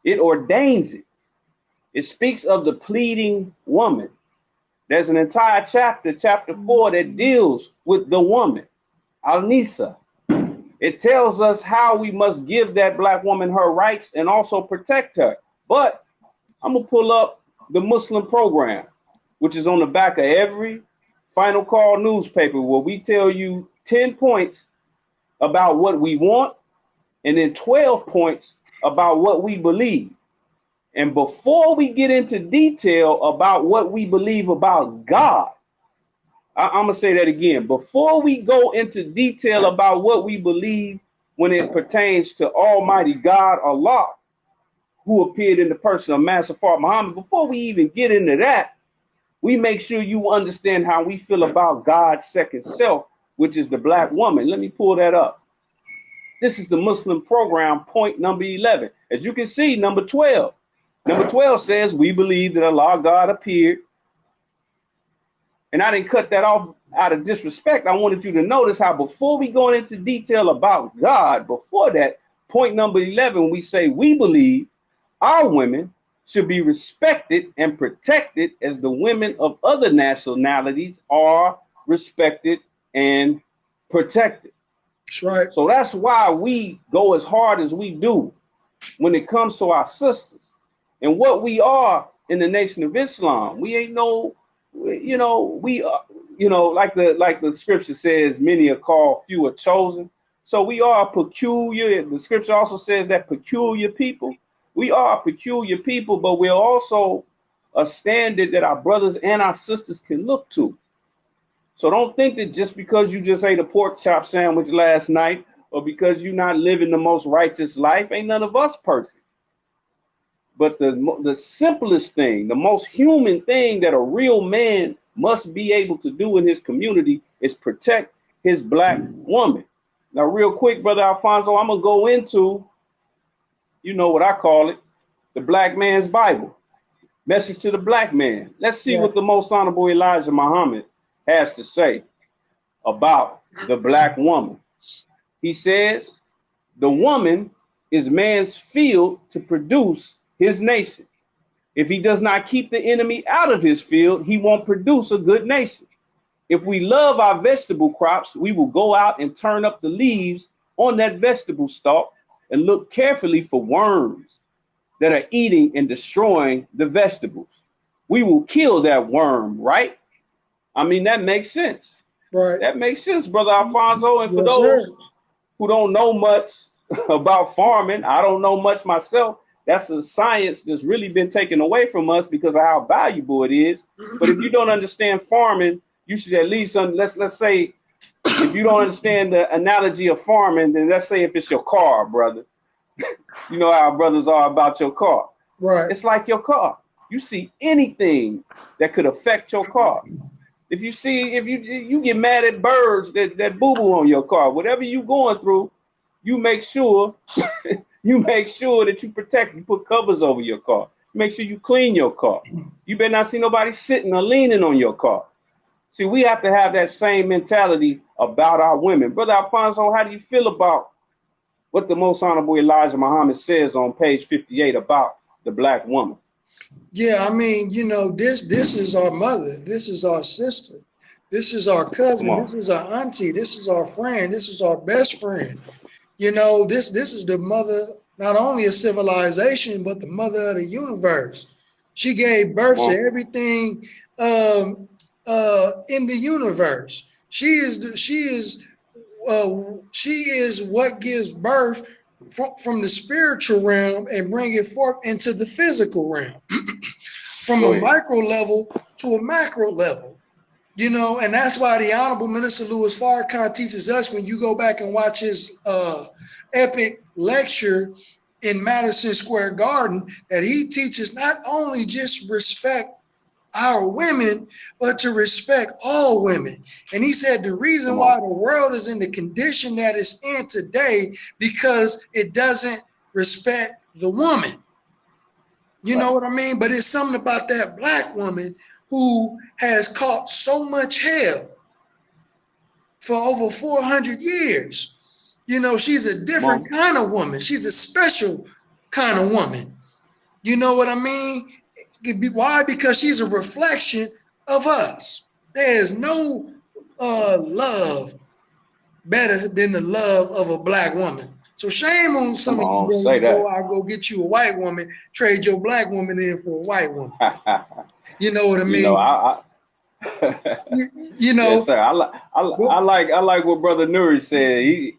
it ordains it. It speaks of the pleading woman. There's an entire chapter, chapter 4, that deals with the woman. Al-Nisa. It tells us how we must give that black woman her rights and also protect her. But I'm going to pull up the Muslim program, which is on the back of every Final Call newspaper, where we tell you 10 points about what we want and then 12 points about what we believe. And before we get into detail about what we believe about God, I'm going to say that again. Before we go into detail about what we believe when it pertains to Almighty God, Allah, who appeared in the person of Master Fard Muhammad, before we even get into that, we make sure you understand how we feel about God's second self, which is the black woman. Let me pull that up. This is the Muslim program, point number 11. As you can see, number 12. Number 12 says, we believe that Allah God appeared. And I didn't cut that off out of disrespect. I wanted you to notice how before we go into detail about God, before that, point number 11, we say we believe our women should be respected and protected as the women of other nationalities are respected and protected. That's right. So that's why we go as hard as we do when it comes to our sisters and what we are in the Nation of Islam. We ain't no, you know, we are, you know, like the scripture says, many are called, few are chosen. So we are peculiar. The scripture also says that peculiar people. We are a peculiar people, but we're also a standard that our brothers and our sisters can look to. So don't think that just because you just ate a pork chop sandwich last night or because you're not living the most righteous life, ain't none of us perfect. But the simplest thing, the most human thing that a real man must be able to do in his community is protect his black woman. Now, real quick, Brother Alfonso, I'm going to go into, you know what I call it, the black man's Bible. Message to the black man. Let's see what the Most Honorable Elijah Muhammad has to say about the black woman. He says, the woman is man's field to produce his nation. If he does not keep the enemy out of his field, he won't produce a good nation. If we love our vegetable crops, we will go out and turn up the leaves on that vegetable stalk and look carefully for worms that are eating and destroying the vegetables. We will kill that worm, right? I mean, that makes sense. Right. That makes sense, Brother Alfonso. And for Yes, those sir. who don't know much about farming, I don't know much myself. That's a science that's really been taken away from us because of how valuable it is. But if you don't understand farming, you should at least, let's say, if you don't understand the analogy of farming, then let's say if it's your car, brother. You know how brothers are about your car. Right. It's like your car. You see anything that could affect your car. If you get mad at birds that boo-boo on your car, whatever you going through, you make sure that you protect, you put covers over your car. Make sure you clean your car. You better not see nobody sitting or leaning on your car. See, we have to have that same mentality about our women. Brother Alfonso, how do you feel about what the Most Honorable Elijah Muhammad says on page 58 about the black woman? Yeah, I mean, you know, this is our mother. This is our sister. This is our cousin. This is our auntie. This is our friend. This is our best friend. You know, this is the mother, not only of civilization, but the mother of the universe. She gave birth to everything in the universe. She is what gives birth from the spiritual realm and bring it forth into the physical realm, from a micro level to a macro level. You know, and that's why the Honorable Minister Louis Farrakhan teaches us, when you go back and watch his epic lecture in Madison Square Garden, that he teaches not only just respect our women, but to respect all women. And he said the reason why the world is in the condition that it's in today, because it doesn't respect the woman. You know what I mean? But it's something about that black woman who has caught so much hell for over 400 years. You know, she's a different kind of woman. She's a special kind of woman. You know what I mean? Why? Because she's a reflection of us. There is no love better than the love of a black woman. So shame on some Come of you on, brothers say go that. out, go get you a white woman, trade your black woman in for a white woman. You know what I You know, mean? I You yes, know, sir. I like what Brother Nuri said.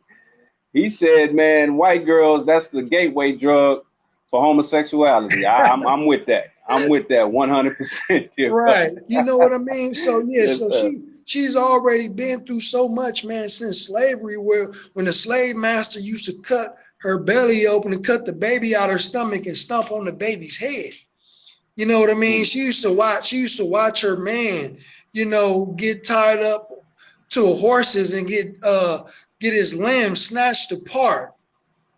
He said, man, white girls, that's the gateway drug for homosexuality. I'm with that. I'm with that 100%, dear right. brother. You know what I mean? So yeah, Yes, so sir. she's already been through so much, man, since slavery, where when the slave master used to cut her belly open and cut the baby out her stomach and stomp on the baby's head. You know what I mean? She used to watch her man, you know, get tied up to horses and get his limbs snatched apart.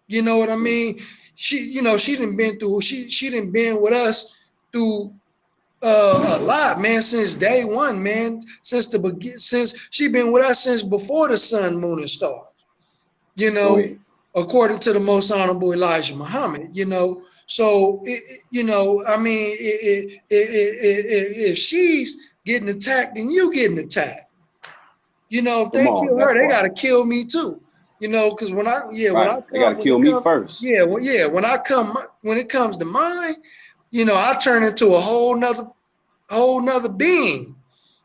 You know what I mean? She done been through she done been with us through a lot, man, since day one, man. Since she been with us since before the sun, moon, and stars. You Go know, ahead. according to the most honorable Elijah Muhammad. You know, so I mean, if she's getting attacked, then you getting attacked. You know, if Come they on, kill her, that they part. gotta kill me too. You know, because when I Right. They got to kill me first. when it comes to mine, you know, I turn into a whole nother being.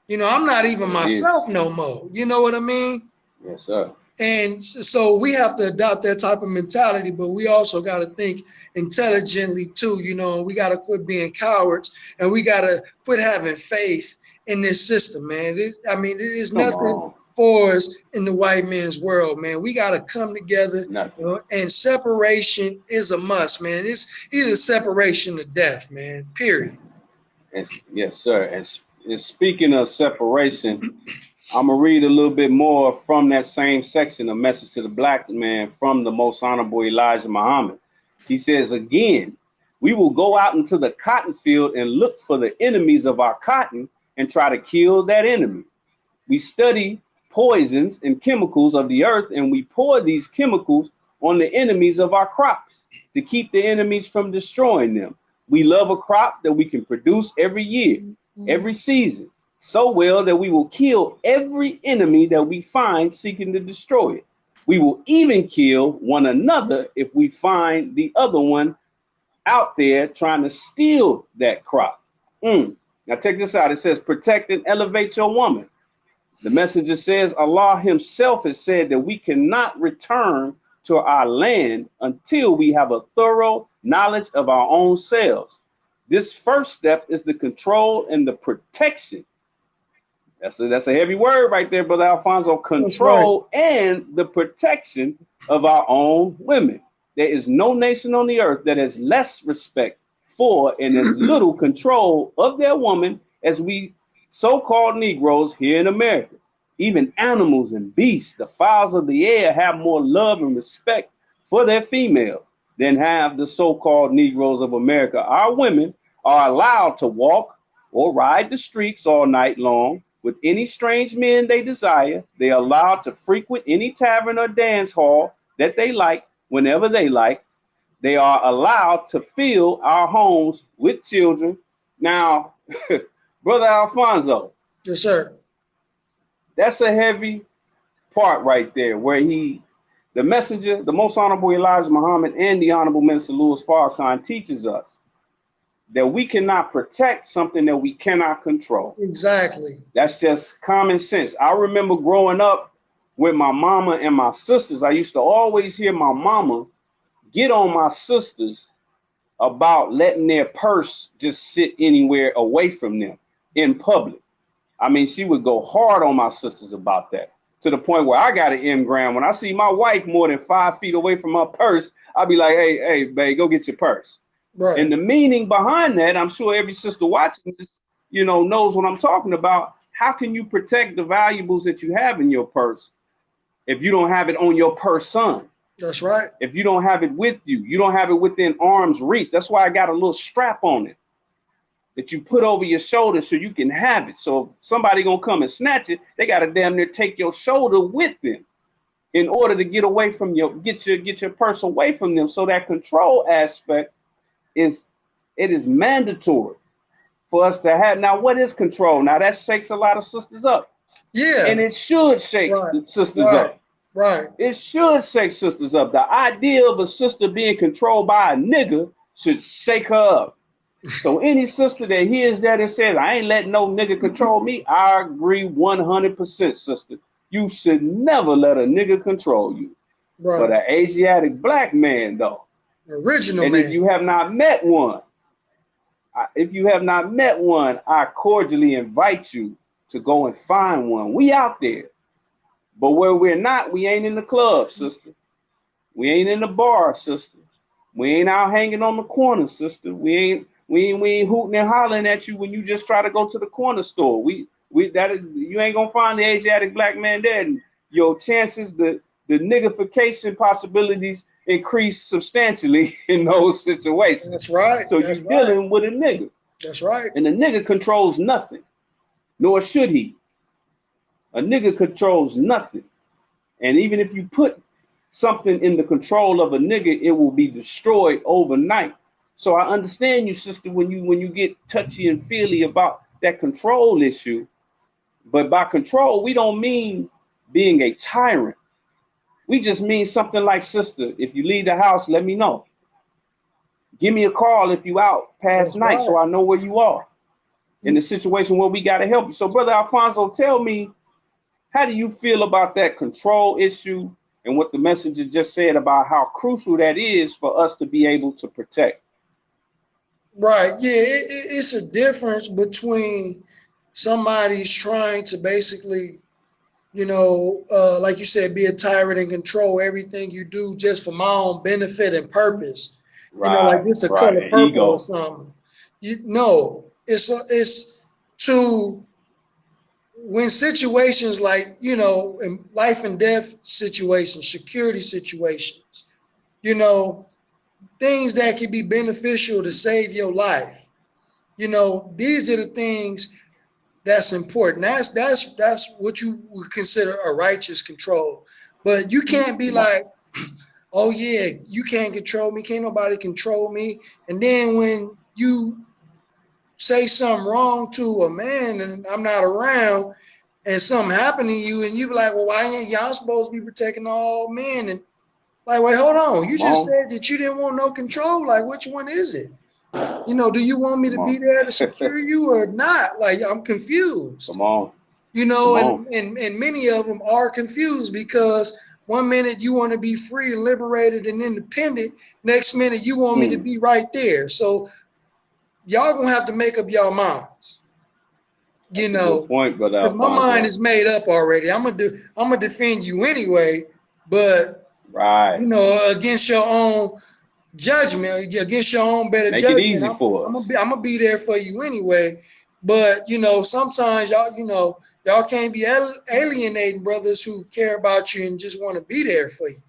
You know, I'm not even Indeed. myself no more. You know what I mean? Yes, sir. And so we have to adopt that type of mentality, but we also got to think intelligently too. You know, we got to quit being cowards, and we got to quit having faith in this system, man. There's Come nothing on. for us in the white man's world, man. We got to come together, Nothing. and separation is a must, man. It's either separation or death, man. Period. Yes, sir. And speaking of separation, I'm going to read a little bit more from that same section, A Message to the Black Man, from the Most Honorable Elijah Muhammad. He says, again, we will go out into the cotton field and look for the enemies of our cotton and try to kill that enemy. We study poisons and chemicals of the earth, and we pour these chemicals on the enemies of our crops to keep the enemies from destroying them. We love a crop that we can produce every year, every season, so well that we will kill every enemy that we find seeking to destroy it. We will even kill one another if we find the other one out there trying to steal that crop. Now check this out. It says, protect and elevate your woman. The messenger says, Allah himself has said that we cannot return to our land until we have a thorough knowledge of our own selves. This first step is the control and the protection. That's a heavy word right there, Brother Alfonso. Control and the protection of our own women. There is no nation on the earth that has less respect for and as little control of their woman as we so-called Negroes here in America. Even animals and beasts, the fowls of the air, have more love and respect for their females than have the so-called Negroes of America. Our women are allowed to walk or ride the streets all night long with any strange men they desire. They are allowed to frequent any tavern or dance hall that they like whenever they like. They are allowed to fill our homes with children. Now, Brother Alfonso. Yes, sir. That's a heavy part right there where the messenger, the most honorable Elijah Muhammad, and the honorable minister Louis Farrakhan teaches us that we cannot protect something that we cannot control. Exactly. That's just common sense. I remember growing up with my mama and my sisters. I used to always hear my mama get on my sisters about letting their purse just sit anywhere away from them in public. I mean, she would go hard on my sisters about that, to the point where I got an M.A.A.M. When I see my wife more than 5 feet away from her purse, I'll be like, hey, babe, go get your purse. Right. And the meaning behind that, I'm sure every sister watching this, knows what I'm talking about. How can you protect the valuables that you have in your purse if you don't have it on your person? That's right. If you don't have it with you, you don't have it within arm's reach. That's why I got a little strap on it that you put over your shoulder so you can have it. So if somebody gonna come and snatch it, they gotta damn near take your shoulder with them in order to get away from get your purse away from them. So that control aspect is mandatory for us to have. Now, what is control? Now that shakes a lot of sisters up. Yeah. And it should shake sisters up. Right. It should shake sisters up. The idea of a sister being controlled by a nigga should shake her up. So any sister that hears that and says, I ain't letting no nigga control me, I agree 100%, sister. You should never let a nigga control you. Right. But an Asiatic black man, though. Original and man. if you have not met one, I cordially invite you to go and find one. We out there. But where we're not, we ain't in the club, sister. We ain't in the bar, sister. We ain't out hanging on the corner, sister. We ain't hooting and hollering at you when you just try to go to the corner store. You ain't gonna find the Asiatic black man there. And your chances, the niggification possibilities increase substantially in those situations. That's right. So you're dealing with a nigga. That's right. And the nigga controls nothing, nor should he. A nigga controls nothing. And even if you put something in the control of a nigga, it will be destroyed overnight. So I understand you, sister, when you get touchy and feely about that control issue. But by control, we don't mean being a tyrant. We just mean something like, sister, if you leave the house, let me know. Give me a call if you out past night so I know where you are in the situation where we got to help you. So, Brother Alfonso, tell me, how do you feel about that control issue and what the messenger just said about how crucial that is for us to be able to protect? Right. Yeah, it's a difference between somebody's trying to basically, like you said, be a tyrant and control everything you do just for my own benefit and purpose. Like it's a color purple ego or something. It's to when situations like, in life and death situations, security situations, things that can be beneficial to save your life. These are the things that's important. That's what you would consider a righteous control. But you can't be like, oh yeah, you can't control me. Can't nobody control me. And then when you say something wrong to a man and I'm not around and something happened to you and you be like, well, why ain't y'all supposed to be protecting all men? And like, wait, hold on. You just said that you didn't want no control. Like, which one is it? Do you want me to be there to secure you or not? Like, I'm confused. Come on. And many of them are confused because one minute you want to be free and liberated and independent. Next minute you want me to be right there. So y'all gonna have to make up your minds. Good point, brother. Because my mind is made up already. I'm gonna defend you anyway, but against your own judgment, against your own better Make judgment. It easy for us. I'm gonna be there for you anyway. But sometimes y'all can't be alienating brothers who care about you and just want to be there for you.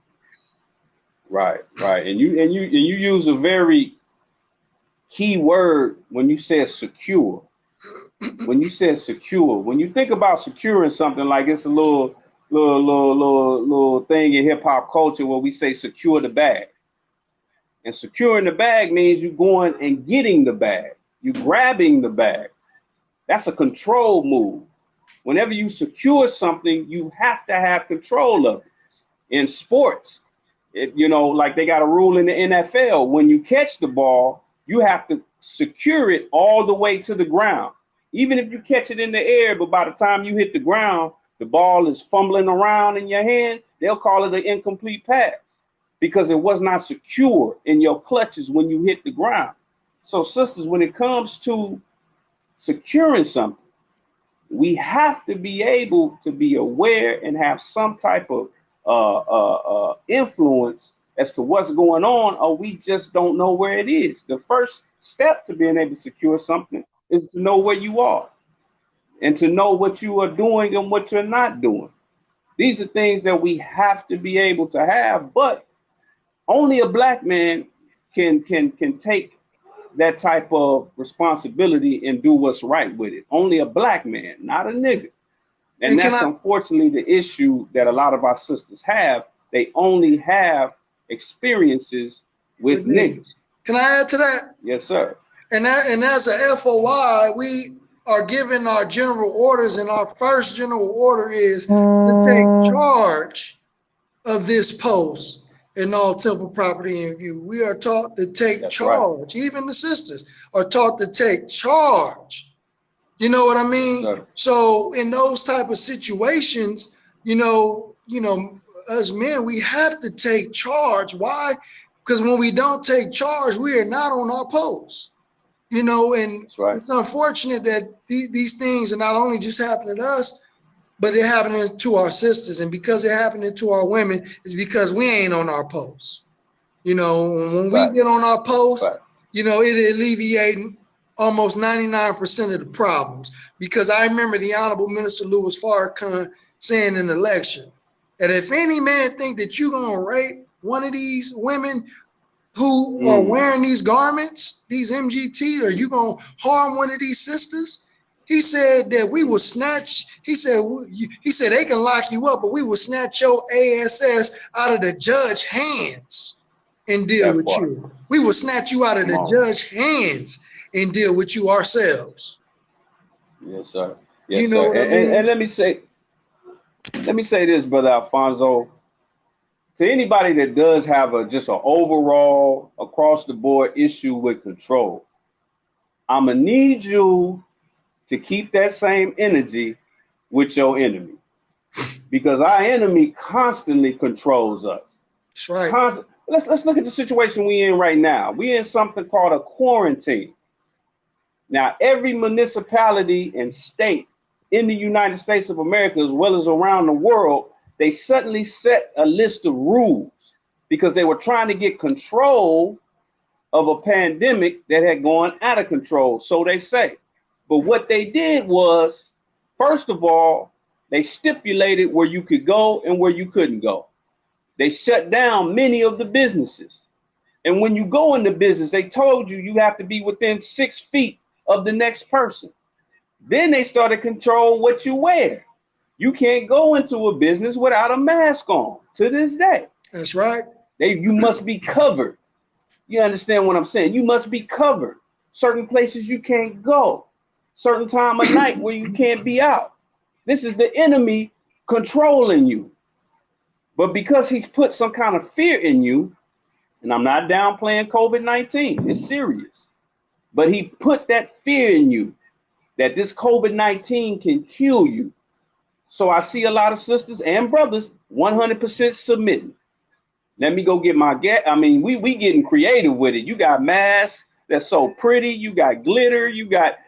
Right. And you use a very key word when you say secure. When you say secure, when you think about securing something, like it's a little thing in hip hop culture where we say secure the bag. And securing the bag means you going and getting the bag. You grabbing the bag. That's a control move. Whenever you secure something, you have to have control of it. In sports, like they got a rule in the NFL, when you catch the ball, you have to secure it all the way to the ground. Even if you catch it in the air, but by the time you hit the ground, the ball is fumbling around in your hand, they'll call it an incomplete pass because it was not secure in your clutches when you hit the ground. So, sisters, when it comes to securing something, we have to be able to be aware and have some type of influence as to what's going on, or we just don't know where it is. The first step to being able to secure something is to know where you are and to know what you are doing and what you're not doing. These are things that we have to be able to have, but only a black man can take that type of responsibility and do what's right with it. Only a black man, not a nigga. And that's unfortunately the issue that a lot of our sisters have. They only have experiences with niggas. Can I add to that? Yes, sir. And as a FOI, we are given our general orders, and our first general order is to take charge of this post in all temple property in view. We are taught to take charge. Right. Even the sisters are taught to take charge. You know what I mean? Yes, so in those type of situations, you know, as men, we have to take charge. Why? Because when we don't take charge, we are not on our post. You know, and it's unfortunate that these things are not only just happening to us, but they're happening to our sisters. And because they're happening to our women, it's because we ain't on our posts. You know, when we get on our posts, you know, it alleviating almost 99% of the problems. Because I remember the Honorable Minister Louis Farrakhan saying in the lecture that if any man think that you're going to rape one of these women who are wearing these garments, these MGT, or you going to harm one of these sisters, he said that we will snatch, he said they can lock you up, but we will snatch your ASS out of the judge's hands and deal with you. We will snatch you out of the judge's hands and deal with you ourselves. Yes, sir. Yes, you know sir. And let me say this, Brother Alfonso. To anybody that does have just an overall across the board issue with control, I'm gonna need you to keep that same energy with your enemy, because our enemy constantly controls us. That's right. Let's look at the situation we're in right now. We're in something called a quarantine. Now, every municipality and state in the United States of America, as well as around the world, they suddenly set a list of rules because they were trying to get control of a pandemic that had gone out of control, so they say. But what they did was, first of all, they stipulated where you could go and where you couldn't go. They shut down many of the businesses. And when you go into business, they told you have to be within 6 feet of the next person. Then they started control what you wear. You can't go into a business without a mask on to this day. That's right. You must be covered. You understand what I'm saying? You must be covered. Certain places you can't go. Certain time of night where you can't be out. This is the enemy controlling you. But because he's put some kind of fear in you, and I'm not downplaying COVID-19, it's serious. But he put that fear in you that this COVID-19 can kill you. So I see a lot of sisters and brothers 100% submitting. Let me go get my we getting creative with it. You got masks that's so pretty. You got glitter. You got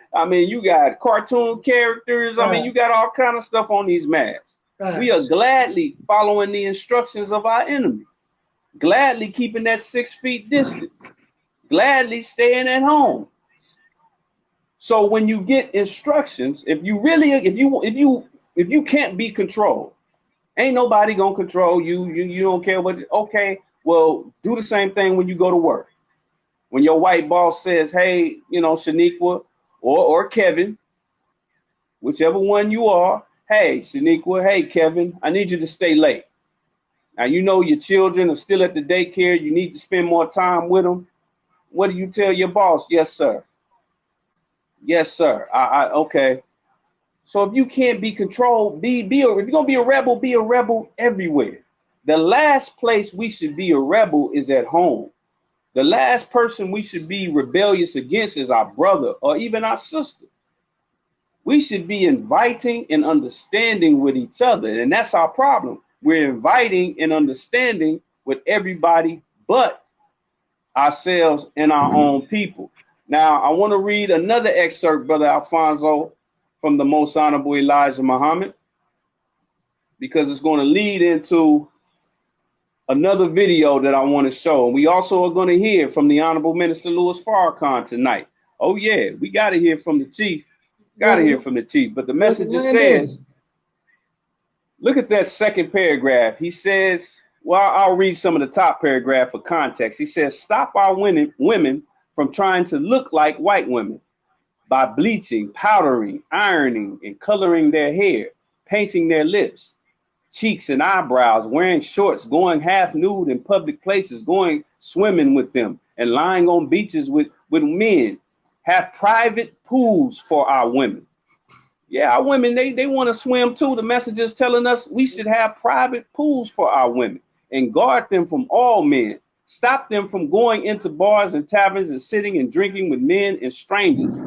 cartoon characters. You got all kind of stuff on these masks. Right. We are gladly following the instructions of our enemy. Gladly keeping that 6 feet distance. Gladly staying at home. So when you get instructions, if you can't be controlled, ain't nobody gonna control you. You don't care what. Okay, well, do the same thing when you go to work. When your white boss says, "Hey, Shaniqua or Kevin, whichever one you are, hey, Shaniqua, hey, Kevin, I need you to stay late. Now your children are still at the daycare. You need to spend more time with them. What do you tell your boss? Yes, sir. Yes, sir. Okay. So if you can't be controlled, if you're gonna be a rebel everywhere. The last place we should be a rebel is at home. The last person we should be rebellious against is our brother or even our sister. We should be inviting and understanding with each other, and that's our problem. We're inviting and understanding with everybody but ourselves and our own people. Now, I want to read another excerpt, Brother Alfonso, from the Most Honorable Elijah Muhammad, because it's going to lead into another video that I want to show. And we also are going to hear from the Honorable Minister Louis Farrakhan tonight. Oh, yeah, we got to hear from the chief. Got to hear from the chief. But the message says, look at that second paragraph. He says, well, I'll read some of the top paragraph for context. He says, stop our women from trying to look like white women by bleaching, powdering, ironing, and coloring their hair, painting their lips, cheeks, and eyebrows, wearing shorts, going half nude in public places, going swimming with them, and lying on beaches with men. Have private pools for our women. Yeah, our women, they want to swim too. The message is telling us we should have private pools for our women. and guard them from all men. Stop them from going into bars and taverns and sitting and drinking with men and strangers.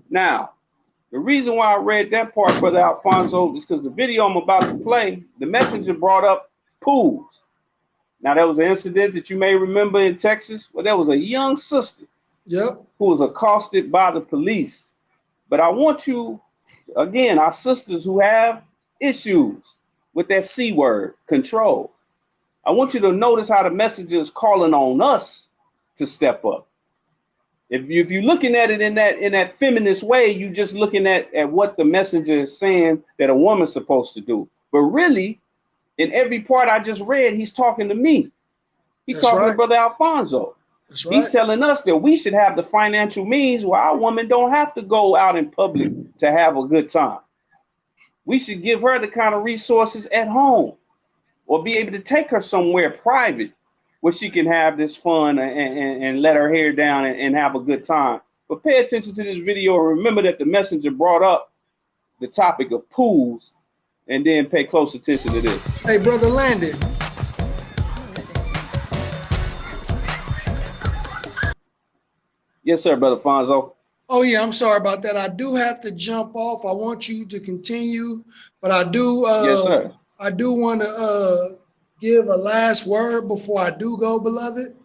Now, the reason why I read that part, Brother Alfonso, is because the video I'm about to play, the messenger brought up pools. Now, there was an incident that you may remember in Texas where there was a young sister who was accosted by the police. But I want you, again, our sisters who have issues with that C word, control. I want you to notice how the messenger is calling on us to step up. If you're looking at it in that feminist way, you're just looking at what the messenger is saying that a woman's supposed to do. But really, in every part I just read, he's talking to me. He's talking to Brother Alfonso. He's telling us that we should have the financial means where our woman don't have to go out in public to have a good time. We should give her the kind of resources at home or be able to take her somewhere private where she can have this fun and let her hair down and have a good time. But pay attention to this video and remember that the messenger brought up the topic of pools, and then pay close attention to this. Hey, Brother Landon. Yes, sir, Brother Fonzo. Oh, yeah, I'm sorry about that. I do have to jump off. I want you to continue, but I do yes, sir. I do want to give a last word before I do go, beloved.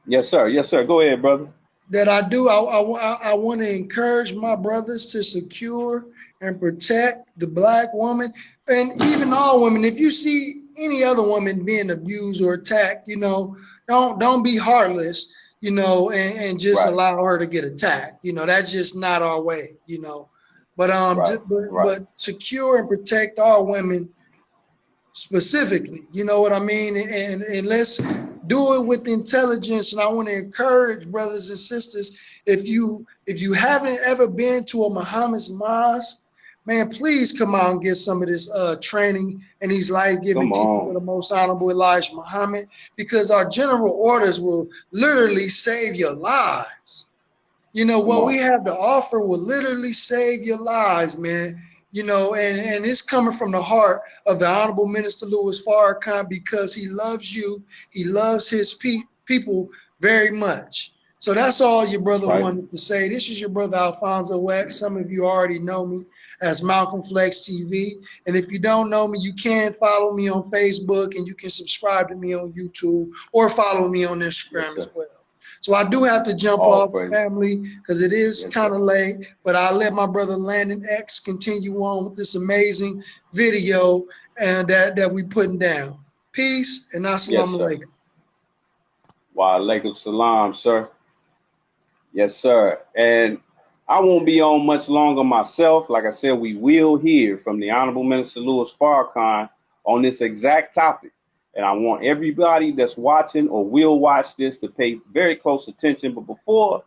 Yes, sir. Yes, sir. Go ahead, brother. That I do. I want to encourage my brothers to secure and protect the black woman, and even all women. If you see any other woman being abused or attacked, you know, don't be heartless, you know, and just allow her to get attacked. You know, that's just not our way, you know. But but secure and protect our women specifically, you know what I mean? And let's do it with intelligence. And I want to encourage brothers and sisters, if you haven't ever been to a Muhammad's mosque, man, please come out and get some of this training and these life-giving teachings of the most honorable Elijah Muhammad, because our general orders will literally save your lives. You know, what we have to offer will literally save your lives, man. You know, and it's coming from the heart of the Honorable Minister Louis Farrakhan, because he loves you. He loves his people very much. So that's all your brother wanted to say. This is your brother Alfonso X. Some of you already know me as Malcolm Flex TV. And if you don't know me, you can follow me on Facebook, and you can subscribe to me on YouTube or follow me on Instagram as well. So I do have to jump off, family, because it is kind of late, but I'll let my brother Landon X continue on with this amazing video and that we putting down. Peace and assalamu alaikum. Wa alaikum salam, sir. Yes, sir. And I won't be on much longer myself. Like I said, we will hear from the Honorable Minister Louis Farrakhan on this exact topic. And I want everybody that's watching or will watch this to pay very close attention. But before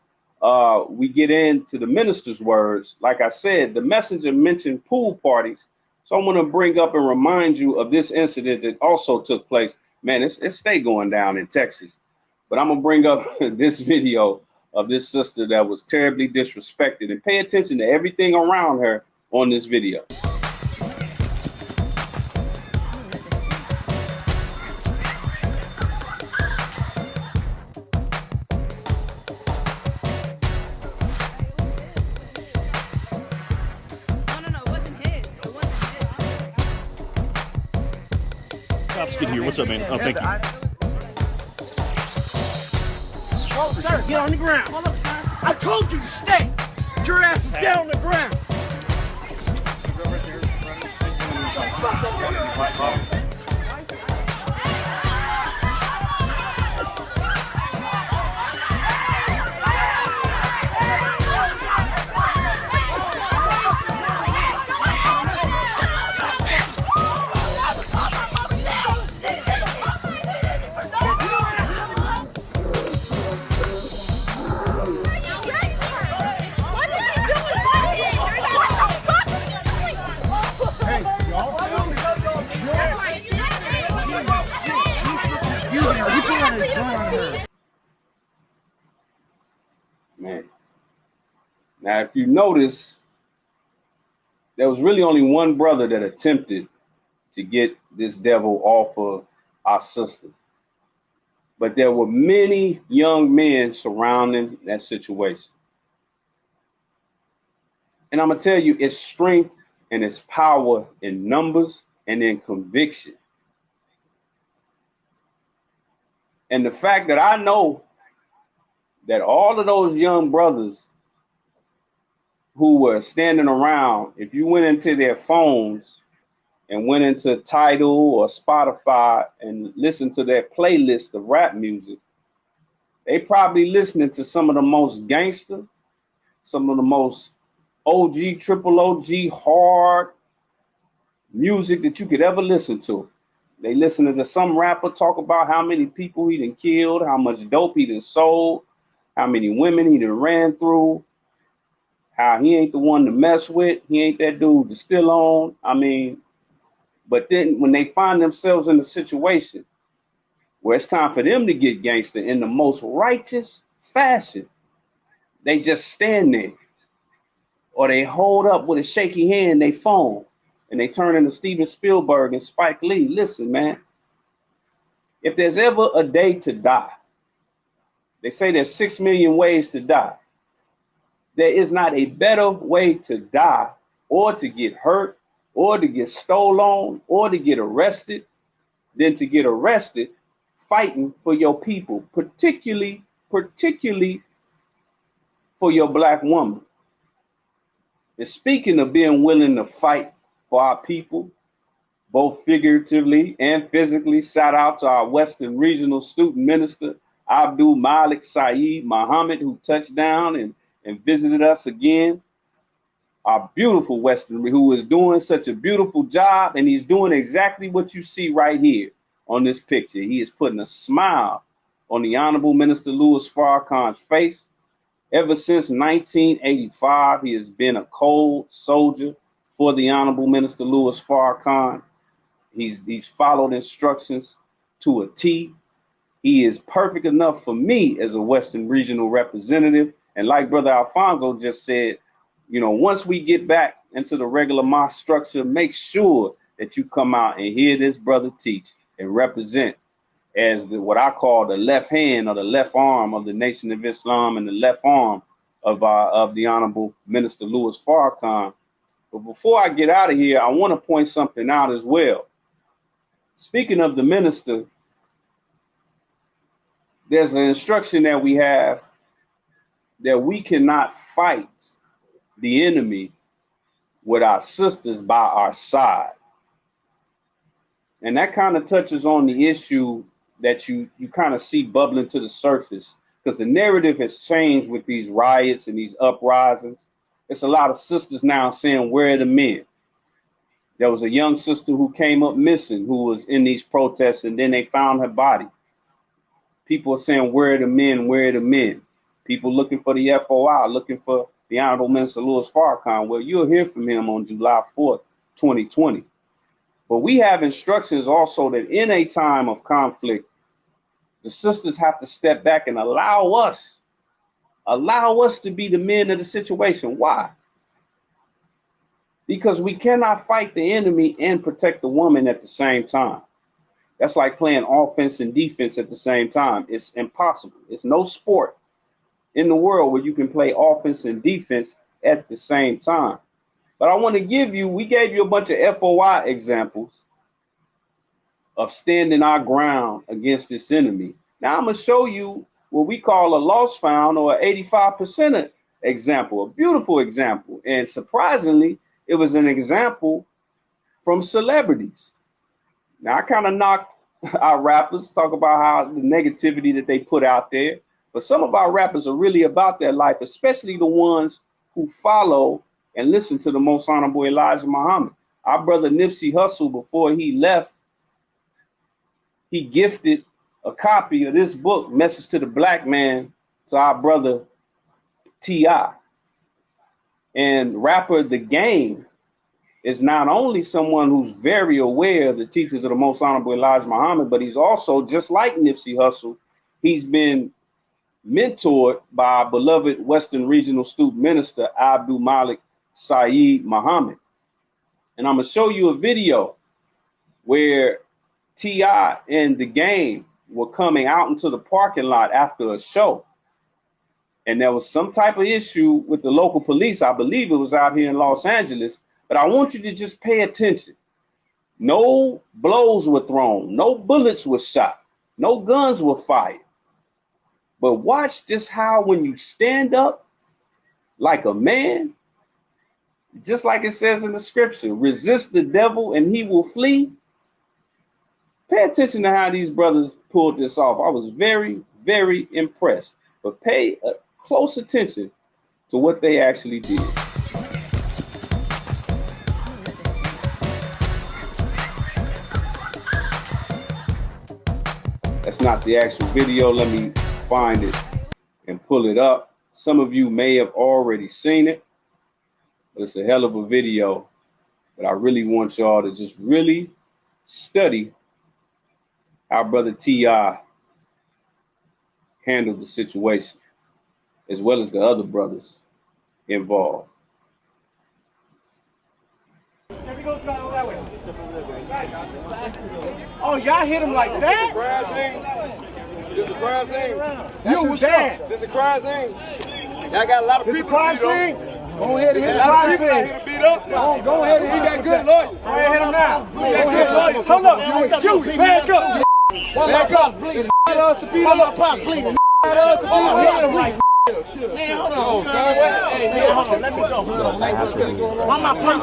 we get into the minister's words, like I said, the messenger mentioned pool parties. So I'm going to bring up and remind you of this incident that also took place. Man, it's stay going down in Texas. But I'm going to bring up this video of this sister that was terribly disrespected, and pay attention to everything around her on this video. Cops get here. What's up, man? Oh, thank you. Oh, sir, get on the ground. Hold up, sir. I told you to stay. Get your asses down on the ground. Man. Now, if you notice, there was really only one brother that attempted to get this devil off of our sister. But there were many young men surrounding that situation. And I'm going to tell you, it's strength and it's power in numbers and in conviction. And the fact that I know that all of those young brothers who were standing around, if you went into their phones and went into Tidal or Spotify and listened to their playlist of rap music, they probably listening to some of the most gangster, some of the most OG, triple OG, hard music that you could ever listen to. They listening to some rapper talk about how many people he done killed, how much dope he done sold, how many women he done ran through, how he ain't the one to mess with, he ain't that dude to still on. I mean, but then when they find themselves in a situation where it's time for them to get gangster in the most righteous fashion, they just stand there or they hold up with a shaky hand they phone and they turn into Steven Spielberg and Spike Lee. Listen, man, if there's ever a day to die, they say there's 6 million ways to die. There is not a better way to die or to get hurt or to get stolen or to get arrested than to get arrested fighting for your people, particularly for your black woman. And speaking of being willing to fight for our people, both figuratively and physically, shout out to our Western Regional Student Minister, Abdul Malik Saeed Muhammad, who touched down and visited us again. Our beautiful Western, who is doing such a beautiful job, and he's doing exactly what you see right here on this picture. He is putting a smile on the Honorable Minister Louis Farrakhan's face. Ever since 1985, he has been a cold soldier for the Honorable Minister Louis Farrakhan. He's followed instructions to a T. He is perfect enough for me as a Western Regional representative. And like Brother Alfonso just said, you know, once we get back into the regular mosque structure, make sure that you come out and hear this brother teach and represent as what I call the left hand or the left arm of the Nation of Islam and the left arm of the Honorable Minister Louis Farrakhan. But before I get out of here, I want to point something out as well. Speaking of the minister, there's an instruction that we have that we cannot fight the enemy with our sisters by our side. And that kind of touches on the issue that you kind of see bubbling to the surface, because the narrative has changed with these riots and these uprisings. It's a lot of sisters now saying, where are the men? There was a young sister who came up missing who was in these protests, and then they found her body. People are saying, where are the men? Where are the men? People looking for the FOI, looking for the Honorable Minister Louis Farrakhan. Well, you'll hear from him on July 4th, 2020. But we have instructions also that in a time of conflict, the sisters have to step back and allow us to be the men of the situation. Why? Because we cannot fight the enemy and protect the woman at the same time. That's like playing offense and defense at the same time. It's impossible. It's no sport in the world where you can play offense and defense at the same time. But I want to we gave you a bunch of FOI examples of standing our ground against this enemy. Now I'm going to show you what we call a lost found or 85% example, a beautiful example. And surprisingly, it was an example from celebrities. Now I kind of knocked our rappers, talk about how the negativity that they put out there. But some of our rappers are really about their life, especially the ones who follow and listen to the Most Honorable Elijah Muhammad. Our brother Nipsey Hussle, before he left, he gifted a copy of this book, Message to the Black Man, to our brother T.I. And rapper The Game is not only someone who's very aware of the teachings of the Most Honorable Elijah Muhammad, but he's also, just like Nipsey Hussle, he's been mentored by our beloved Western Regional Student Minister, Abdul Malik Saeed Muhammad. And I'm going to show you a video where T.I. and the Game were coming out into the parking lot after a show. And there was some type of issue with the local police. I believe it was out here in Los Angeles. But I want you to just pay attention. No blows were thrown. No bullets were shot. No guns were fired. But watch just how when you stand up like a man, just like it says in the scripture, resist the devil and he will flee. Pay attention to how these brothers pulled this off. I was very, very impressed. But pay close attention to what they actually did. That's not the actual video. Let me find it and pull it up. Some of you may have already seen it, but it's a hell of a video. But I really want y'all to just really study how Brother T.I. handled the situation, as well as the other brothers involved. Oh, y'all hit him like that? This is a crime scene. You was there. This is a crime scene. Y'all got a lot of people to beat up. Go ahead and hit the crime scene. To beat up. Go ahead and hit got good lawyers. Go ahead and hit him now. Go ahead. Hold up. You back up. Back up. It's us to beat up. Hit him like man, hold on. Hey, man, hold on. Let me go. Why my pump?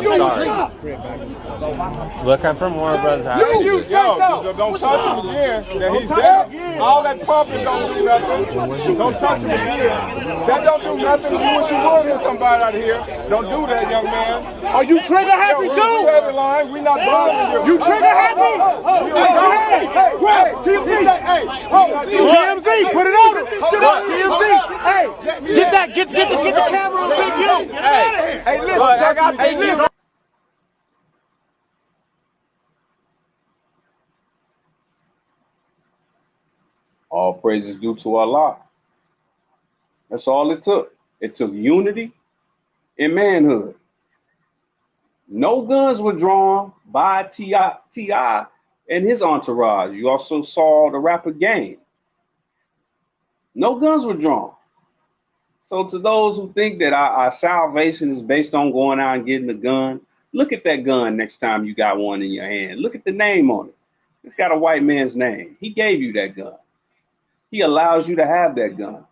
Look, I'm from Warner Brothers House. You say so. Don't touch him again. That he's dead. All that pumping don't do nothing. Don't touch him again. That don't do nothing. You wish you would hit somebody out of here. Don't do that, young man. Are you trigger happy too? We not bothering you. You trigger happy? TMZ, put it on it. TMZ, hey, get the camera on Big U. Hey, listen. All praises due to Allah. That's all it took. It took unity and manhood. No guns were drawn by T.I. and his entourage. You also saw the rapper Game. No guns were drawn. So to those who think that our salvation is based on going out and getting a gun, look at that gun next time you got one in your hand. Look at the name on it. It's got a white man's name. He gave you that gun. He allows you to have that gun.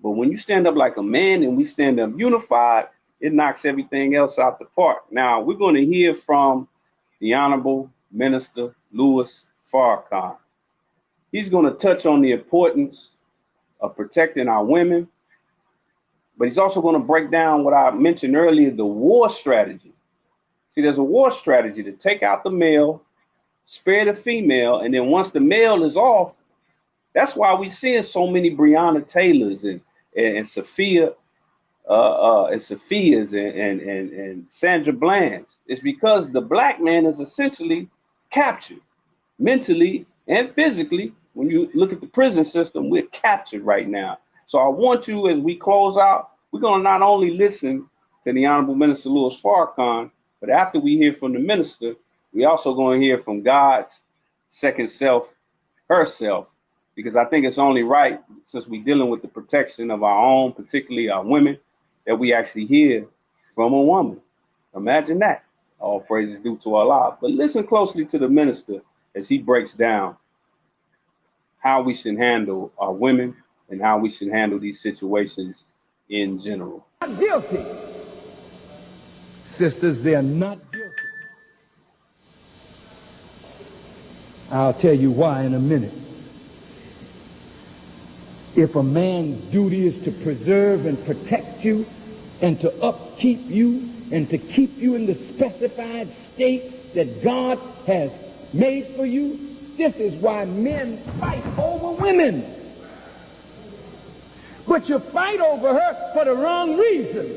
But when you stand up like a man and we stand up unified, it knocks everything else out the park. Now, we're going to hear from the Honorable Minister Louis Farrakhan. He's going to touch on the importance of protecting our women, but he's also going to break down what I mentioned earlier, the war strategy. See, there's a war strategy to take out the male, spare the female, and then once the male is off, that's why we're seeing so many Breonna Taylors and Sophia's and Sandra Bland's. It's because the black man is essentially captured mentally and physically. When you look at the prison system, we're captured right now. So I want you, as we close out, we're going to not only listen to the Honorable Minister Louis Farrakhan, but after we hear from the minister, we also going to hear from God's second self, herself, because I think it's only right, since we're dealing with the protection of our own, particularly our women, that we actually hear from a woman. Imagine that. All praises due to Allah. But listen closely to the minister as he breaks down how we should handle our women and how we should handle these situations in general. Not guilty. Sisters, they're not guilty. I'll tell you why in a minute. If a man's duty is to preserve and protect you and to upkeep you and to keep you in the specified state that God has made for you, this is why men fight over women. But you fight over her for the wrong reason.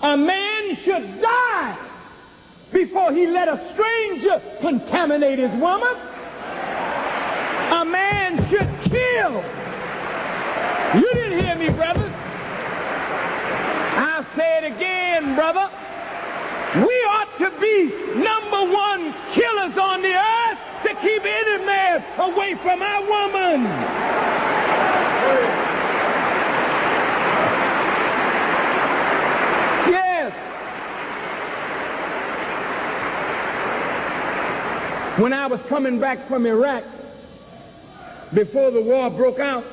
A man should die before he let a stranger contaminate his woman. A man should kill. You didn't hear me, brothers. I'll say it again, brother. We ought to be #1 killers on the earth. keep any man away from our woman. Yes. When I was coming back from Iraq, before the war broke out,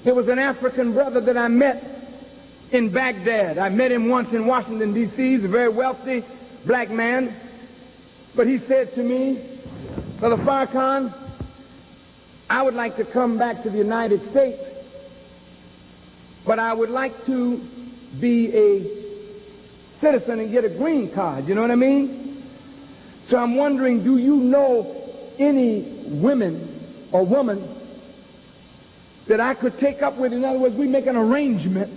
there was an African brother that I met in Baghdad. I met him once in Washington, D.C. He's a very wealthy black man. But he said to me, Brother Farrakhan, I would like to come back to the United States, but I would like to be a citizen and get a green card. You know what I mean? So I'm wondering, do you know any women or woman that I could take up with? In other words, we make an arrangement.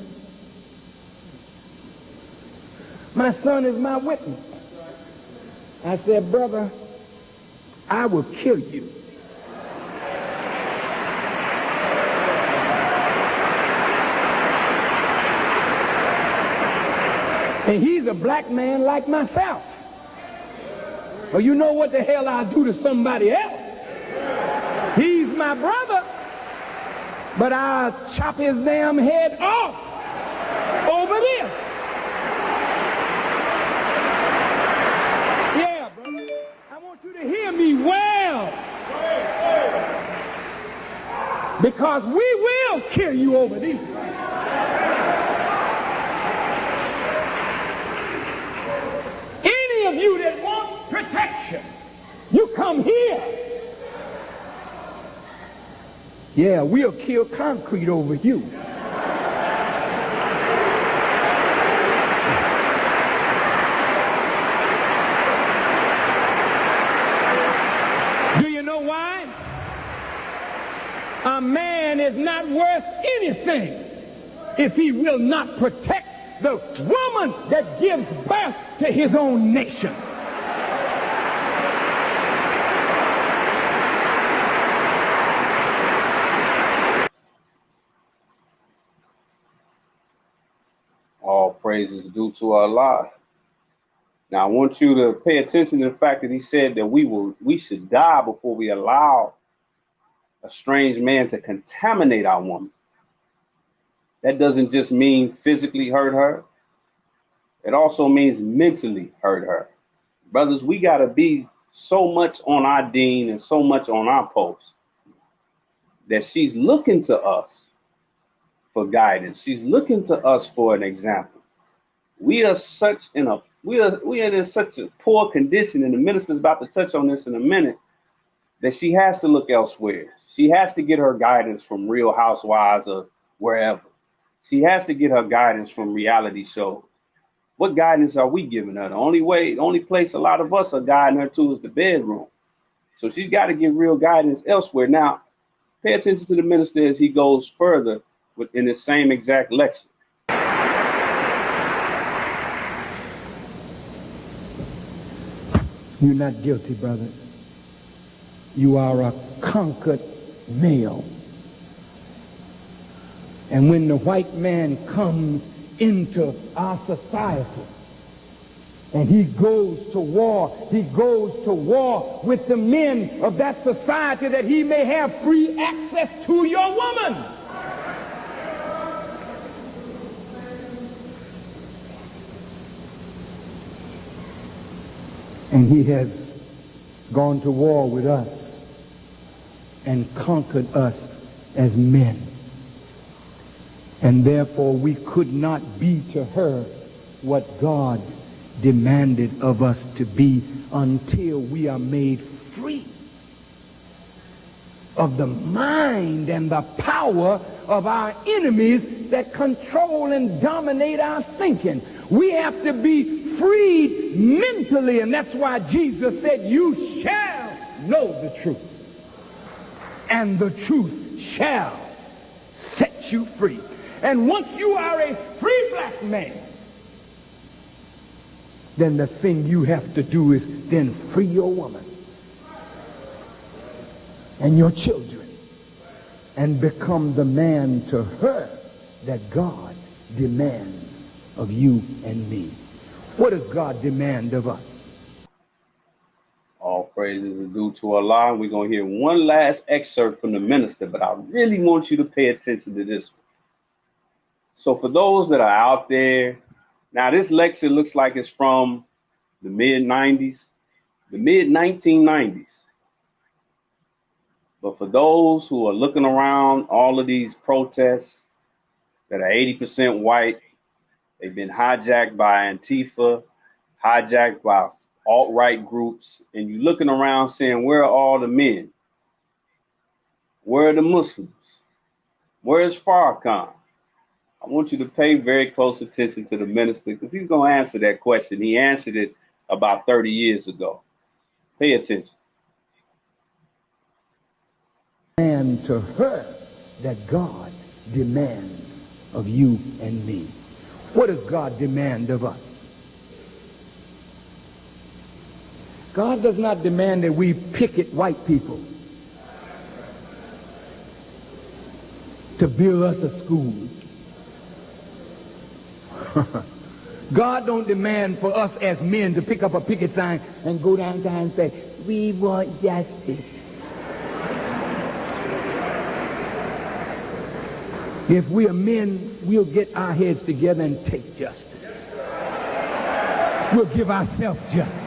My son is my witness. I said, brother, I will kill you. And he's a black man like myself. Well, you know what the hell I'll do to somebody else? He's my brother, but I'll chop his damn head off over this. Yeah, brother. I want you to hear me well. Because we will kill you over these. Any of you that want protection, you come here. Yeah, we'll kill concrete over you. Do you know why? A man is not worth anything if he will not protect the woman that gives birth to his own nation. All praise is due to Allah. Now I want you to pay attention to the fact that he said that we should die before we allow a strange man to contaminate our woman. That doesn't just mean physically hurt her. It also means mentally hurt her. Brothers, we got to be so much on our deen and so much on our post that she's looking to us for guidance. She's looking to us for an example. We are in such a poor condition, and the minister's about to touch on this in a minute, that she has to look elsewhere. She has to get her guidance from Real Housewives or wherever. She has to get her guidance from reality shows. What guidance are we giving her? The only place a lot of us are guiding her to is the bedroom. So she's got to get real guidance elsewhere. Now, pay attention to the minister as he goes further in the same exact lecture. You're not guilty, brothers. You are a conquered male. And when the white man comes into our society and he goes to war with the men of that society that he may have free access to your woman. And he has gone to war with us and conquered us as men. And therefore we could not be to her what God demanded of us to be until we are made free of the mind and the power of our enemies that control and dominate our thinking. We have to be freed mentally, and that's why Jesus said, you shall know the truth, and the truth shall set you free. And once you are a free black man, then the thing you have to do is then free your woman and your children and become the man to her that God demands of you and me. What does God demand of us? All praise. praises are due to Allah. We're going to hear one last excerpt from the minister, but I really want you to pay attention to this one. So for those that are out there, now this lecture looks like it's from the mid-90s, the mid-1990s. But for those who are looking around all of these protests that are 80% white, they've been hijacked by Antifa, hijacked by alt-right groups, and you're looking around saying, where are all the men? Where are the Muslims? Where is Farrakhan? I want you to pay very close attention to the minister because he's going to answer that question. He answered it about 30 years ago. Pay attention. And to her that God demands of you and me. What does God demand of us? God does not demand that we picket white people to build us a school. God don't demand for us as men to pick up a picket sign and go downtown and say, we want justice. If we are men, we'll get our heads together and take justice. We'll give ourselves justice.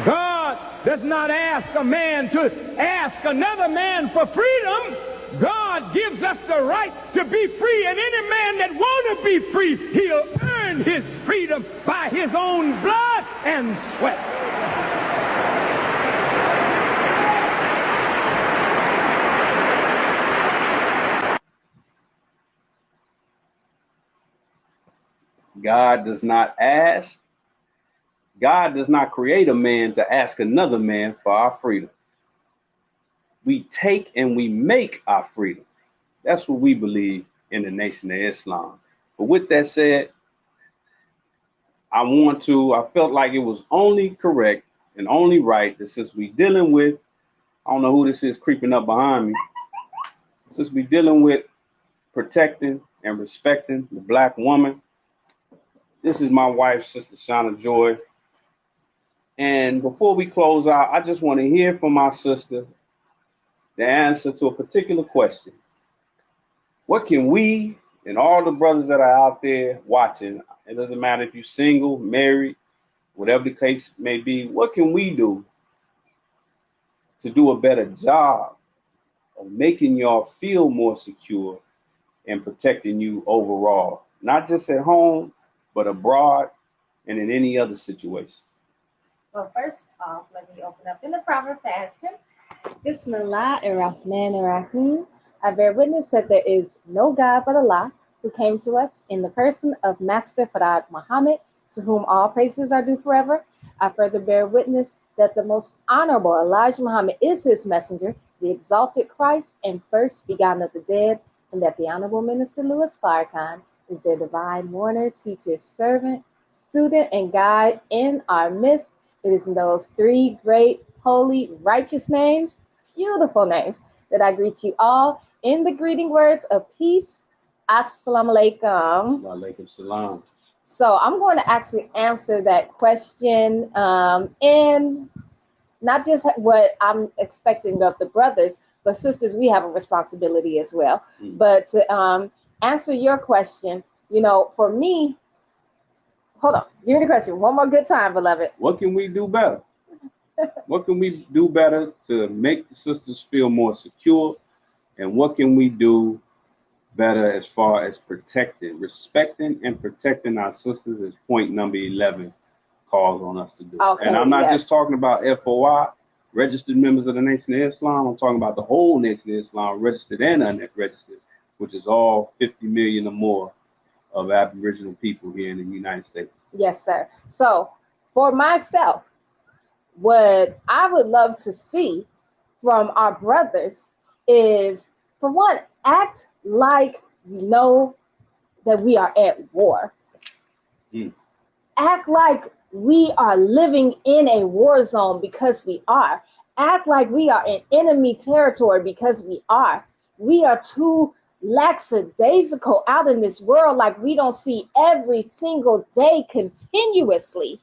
God does not ask a man to ask another man for freedom. God gives us the right to be free, and any man that want to be free, he'll earn his freedom by his own blood and sweat. God does not ask. God does not create a man to ask another man for our freedom. We take and we make our freedom. That's what we believe in the Nation of Islam. But with that said, I felt like it was only correct and only right that since we're dealing with, I don't know who this is creeping up behind me, since we're dealing with protecting and respecting the black woman, this is my wife, Sister Shauna Joy. And before we close out, I just want to hear from my sister the answer to a particular question. What can we and all the brothers that are out there watching, it doesn't matter if you're single, married, whatever the case may be, what can we do to do a better job of making y'all feel more secure and protecting you overall, not just at home, but abroad and in any other situation? Well, first off, let me open up in the proper fashion. Bismillahirrahmanirrahim. I bear witness that there is no God but Allah, who came to us in the person of Master Farad Muhammad, to whom all praises are due forever. I further bear witness that the most honorable Elijah Muhammad is his messenger, the exalted Christ and first begotten of the dead, and that the Honorable Minister Louis Farrakhan is their divine mourner, teacher, servant, student, and guide in our midst. It is in those three great, holy, righteous names, beautiful names, that I greet you all in the greeting words of peace. Assalamu alaikum. Wa alaikum salam. So I'm going to actually answer that question in not just what I'm expecting of the brothers, but sisters, we have a responsibility as well. But to answer your question, for me, hold on, give me the question one more good time, beloved. What can we do better? What can we do better to make the sisters feel more secure? And what can we do better as far as respecting and protecting our sisters, as point number 11 calls on us to do? Okay, and I'm not just talking about FOI, registered members of the Nation of Islam. I'm talking about the whole Nation of Islam, registered and unregistered, which is all 50 million or more of Aboriginal people here in the United States. Yes, sir. So for myself, what I would love to see from our brothers is, for one, act like we know that we are at war. Act like we are living in a war zone, because we are. Act like we are in enemy territory, because we are. We are too lackadaisical out in this world, like we don't see every single day continuously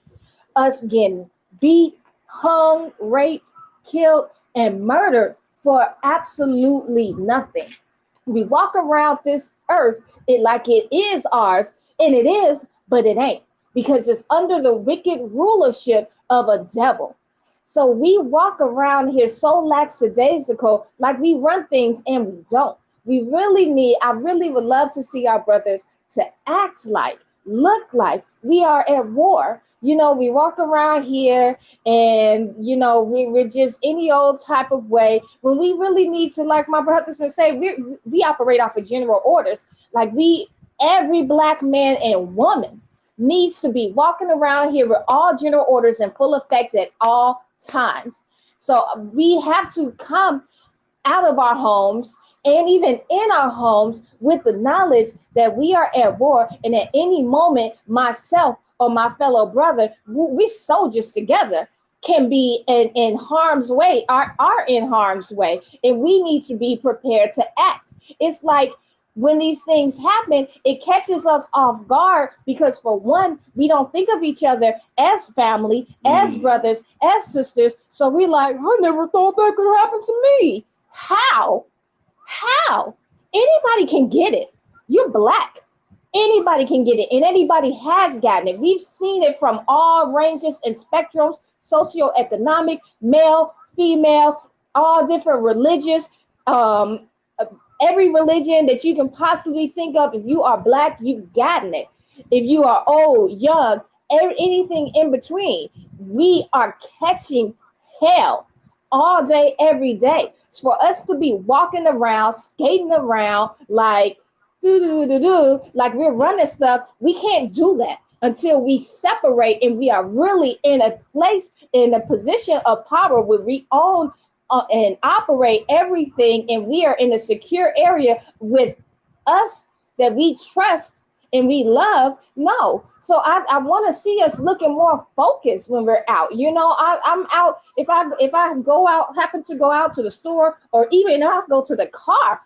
us getting beat, hung, raped, killed, and murdered for absolutely nothing. We walk around this earth like it is ours, and it is, but it ain't, because it's under the wicked rulership of a devil. So we walk around here so lackadaisical, like we run things and we don't. I really would love to see our brothers to act like, look like we are at war. We walk around here and, we're just any old type of way when we really need to, like my brother's been saying, we operate off of general orders. Like every black man and woman needs to be walking around here with all general orders in full effect at all times. So we have to come out of our homes and even in our homes with the knowledge that we are at war, and at any moment myself or my fellow brother, we soldiers together, can be in harm's way, are in harm's way, and we need to be prepared to act. It's like when these things happen, it catches us off guard because, for one, we don't think of each other as family, as brothers, as sisters. So we like, I never thought that could happen to me. How? Anybody can get it. You're black. Anybody can get it, and anybody has gotten it. We've seen it from all ranges and spectrums, socioeconomic, male, female, all different religious, every religion that you can possibly think of. If you are black, you've gotten it. If you are old, young, anything in between, we are catching hell all day, every day. It's for us to be walking around, skating around like like we're running stuff. We can't do that until we separate and we are really in a place, in a position of power where we own and operate everything, and we are in a secure area with us that we trust and we love. No. So I want to see us looking more focused when we're out. I'm out. If I go out, happen to go out to the store, or even if I go to the car,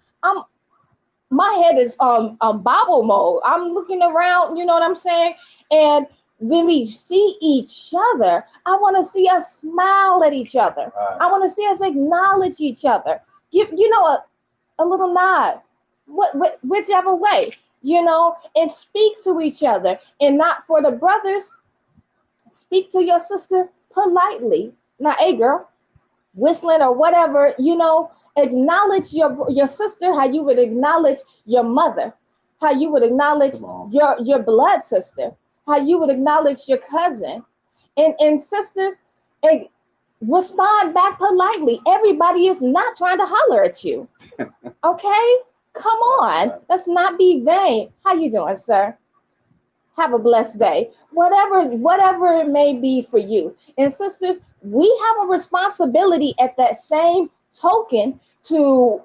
my head is bobble mode. I'm looking around, you know what I'm saying? And when we see each other, I want to see us smile at each other. Right. I want to see us acknowledge each other. Give, a little nod, whichever way, and speak to each other. And not for the brothers, speak to your sister politely. Not, hey girl, whistling or whatever, acknowledge your sister how you would acknowledge your mother, how you would acknowledge your blood sister, how you would acknowledge your cousin. And sisters, respond back politely. Everybody is not trying to holler at you. Okay? Come on. Let's not be vain. How you doing, sir? Have a blessed day. Whatever it may be for you. And sisters, we have a responsibility at that same token to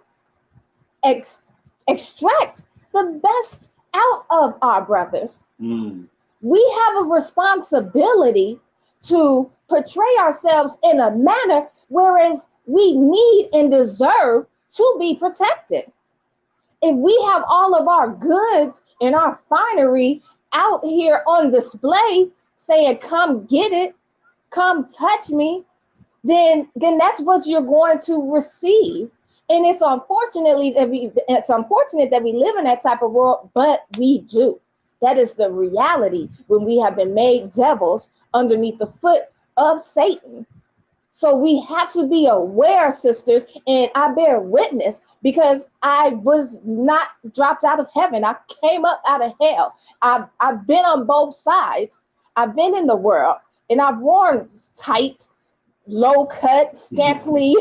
extract the best out of our brothers. We have a responsibility to portray ourselves in a manner whereas we need and deserve to be protected. If we have all of our goods and our finery out here on display saying, come get it, come touch me, then that's what you're going to receive. And it's unfortunate that we live in that type of world, but we do. That is the reality when we have been made devils underneath the foot of Satan. So we have to be aware, sisters, and I bear witness because I was not dropped out of heaven. I came up out of hell. I've been on both sides. I've been in the world, and I've worn tight, low cut, scantily,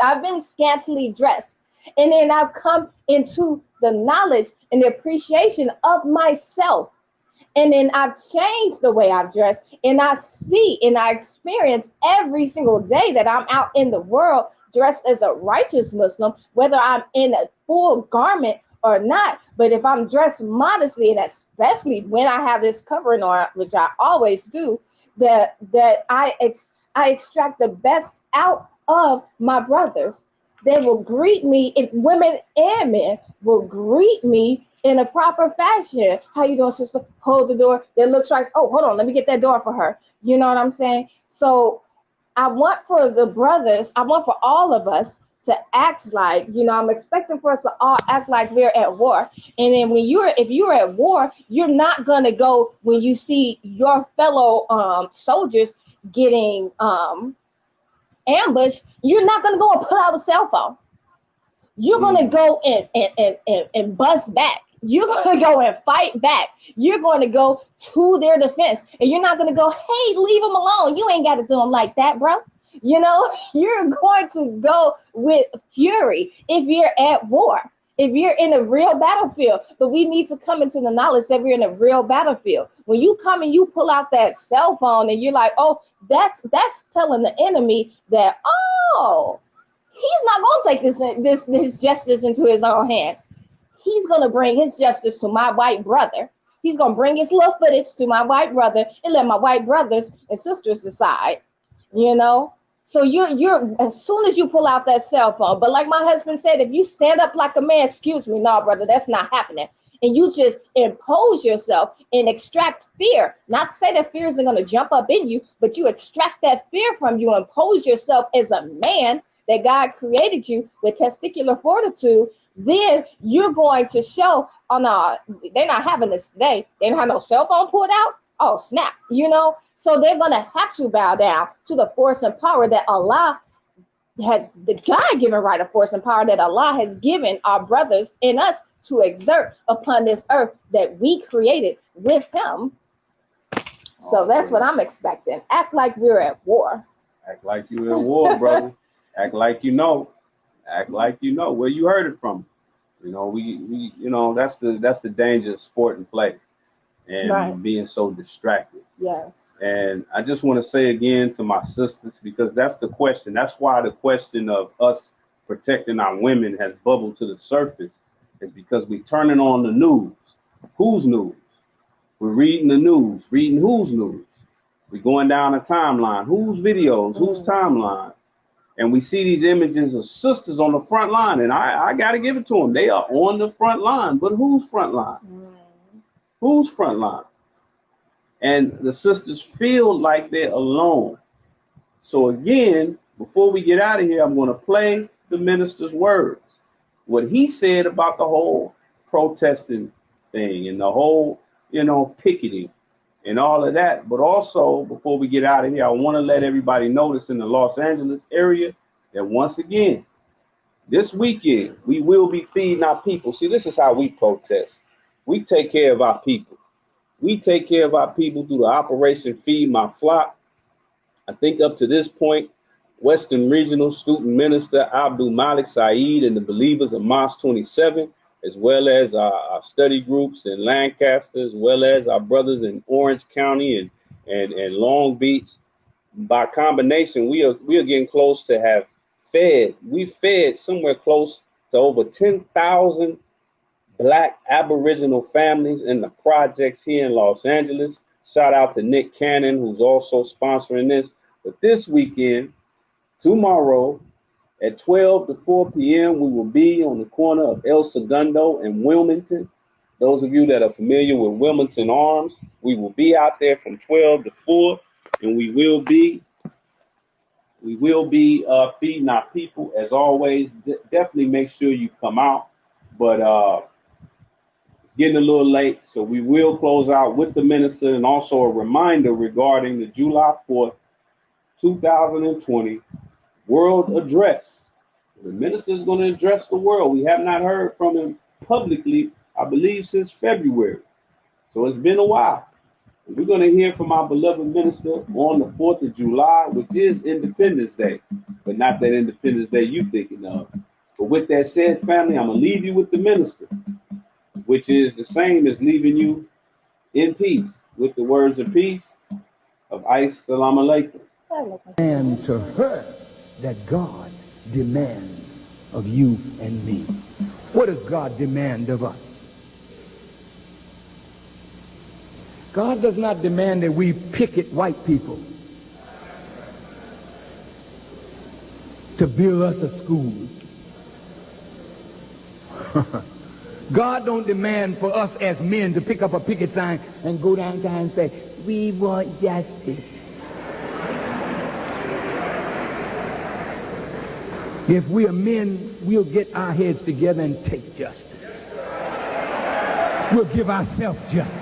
I've been scantily dressed. And then I've come into the knowledge and the appreciation of myself. And then I've changed the way I've dressed, and I see and I experience every single day that I'm out in the world dressed as a righteous Muslim, whether I'm in a full garment or not. But if I'm dressed modestly, and especially when I have this covering on, which I always do, that I extract the best out of my brothers. They will greet me, if women and men will greet me in a proper fashion. How you doing, sister? Hold the door. That looks like, oh, hold on, let me get that door for her. You know what I'm saying? So I want for the brothers, I want for all of us to act like, I'm expecting for us to all act like we're at war. And then if you're at war, you're not gonna go when you see your fellow soldiers getting ambushed. You're not gonna go and pull out a cell phone. You're gonna go and bust back. You're gonna go and fight back. You're going to go to their defense, and you're not gonna go, hey, leave them alone. You ain't got to do them like that, bro. You're going to go with fury if you're at war, if you're in a real battlefield. But we need to come into the knowledge that we're in a real battlefield. When you come and you pull out that cell phone and you're like, oh, that's telling the enemy that, oh, he's not going to take this justice into his own hands. He's going to bring his justice to my white brother. He's going to bring his little footage to my white brother and let my white brothers and sisters decide, So you're as soon as you pull out that cell phone, but like my husband said, if you stand up like a man, excuse me, no, brother, that's not happening. And you just impose yourself and extract fear. Not to say that fear isn't going to jump up in you, but you extract that fear from you, impose yourself as a man that God created you with testicular fortitude. Then you're going to show, oh no, they're not having this today. They don't have no cell phone pulled out. Oh, snap, So they're going to have to bow down to the force and power that Allah has, the God-given right of force and power that Allah has given our brothers and us to exert upon this earth that we created with him. So that's what I'm expecting. Act like we're at war. Act like you're at war, brother. Act like you know. Act like you know where you heard it from. We that's the danger of sport and play. And being so distracted. Yes. And I just want to say again to my sisters, because that's the question. That's why the question of us protecting our women has bubbled to the surface, is because we're turning on the news. Whose news? We're reading the news. Reading whose news? We're going down a timeline. Whose videos? Whose timeline? And we see these images of sisters on the front line. And I got to give it to them. They are on the front line. But whose front line? Whose front line? And the sisters feel like they're alone. So again, before we get out of here, I'm going to play the minister's words. What he said about the whole protesting thing and the whole, picketing and all of that. But also, before we get out of here, I want to let everybody notice in the Los Angeles area that once again, this weekend, we will be feeding our people. See, this is how we protest. We take care of our people. We take care of our people through the Operation Feed My Flock. I think up to this point, Western Regional Student Minister Abdul Malik Saeed and the believers of Mosque 27, as well as our study groups in Lancaster, as well as our brothers in Orange County and Long Beach, by combination, we are getting close to have fed. We've fed somewhere close to over 10,000 Black Aboriginal families in the projects here in Los Angeles. Shout out to Nick Cannon, who's also sponsoring this. But this weekend, tomorrow, at 12 to 4 p.m., we will be on the corner of El Segundo and Wilmington. Those of you that are familiar with Wilmington Arms, we will be out there from 12 to 4, and we will be feeding our people. As always, definitely make sure you come out. But getting a little late, so we will close out with the minister, and also a reminder regarding the July 4th, 2020 World Address. The minister is going to address the world. We have not heard from him publicly, I believe, since February. So it's been a while. We're going to hear from our beloved minister on the 4th of July, which is Independence Day, but not that Independence Day you're thinking of. But with that said, family, I'm going to leave you with the minister, which is the same as leaving you in peace with the words of peace of As-salamu alaykum. And to her that God demands of you and me. What does God demand of us? God does not demand that we picket white people to build us a school. God don't demand for us as men to pick up a picket sign and go downtown and say, we want justice. If we are men, we'll get our heads together and take justice. We'll give ourselves justice.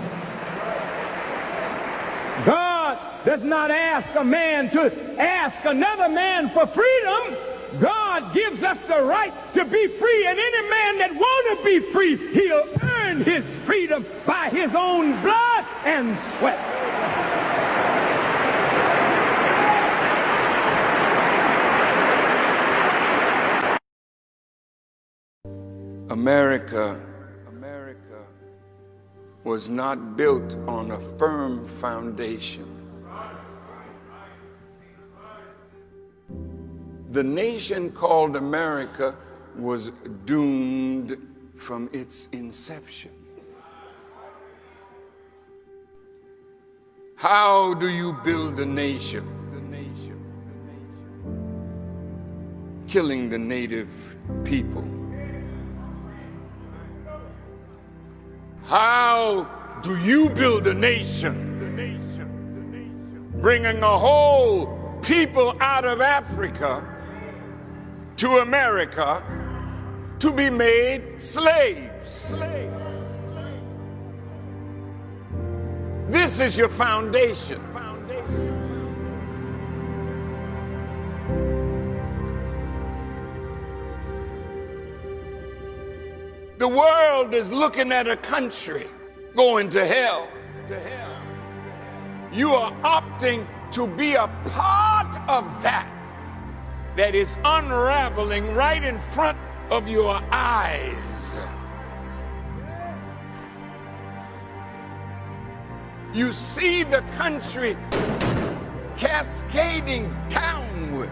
God does not ask a man to ask another man for freedom. God gives us the right to be free, and any man that want to be free, he'll earn his freedom by his own blood and sweat. America was not built on a firm foundation. The nation called America was doomed from its inception. How do you build a nation? Killing the native people. How do you build a nation? Bringing a whole people out of Africa to America to be made slaves. This is your foundation. The world is looking at a country going to hell. You are opting to be a part of that is unraveling right in front of your eyes. You see the country cascading downward.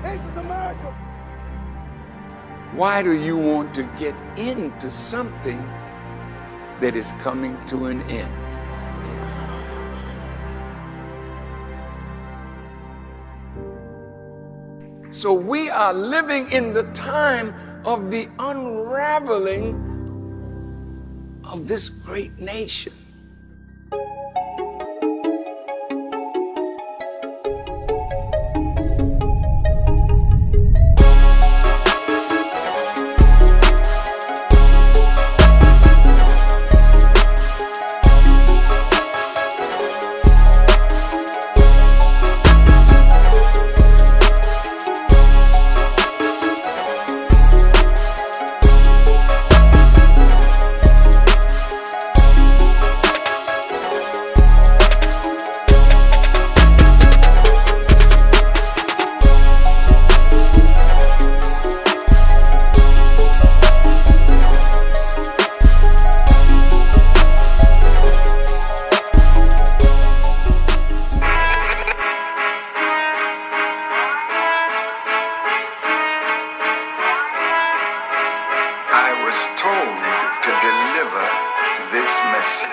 This is America. Why do you want to get into something that is coming to an end? So we are living in the time of the unraveling of this great nation. I was told to deliver this message.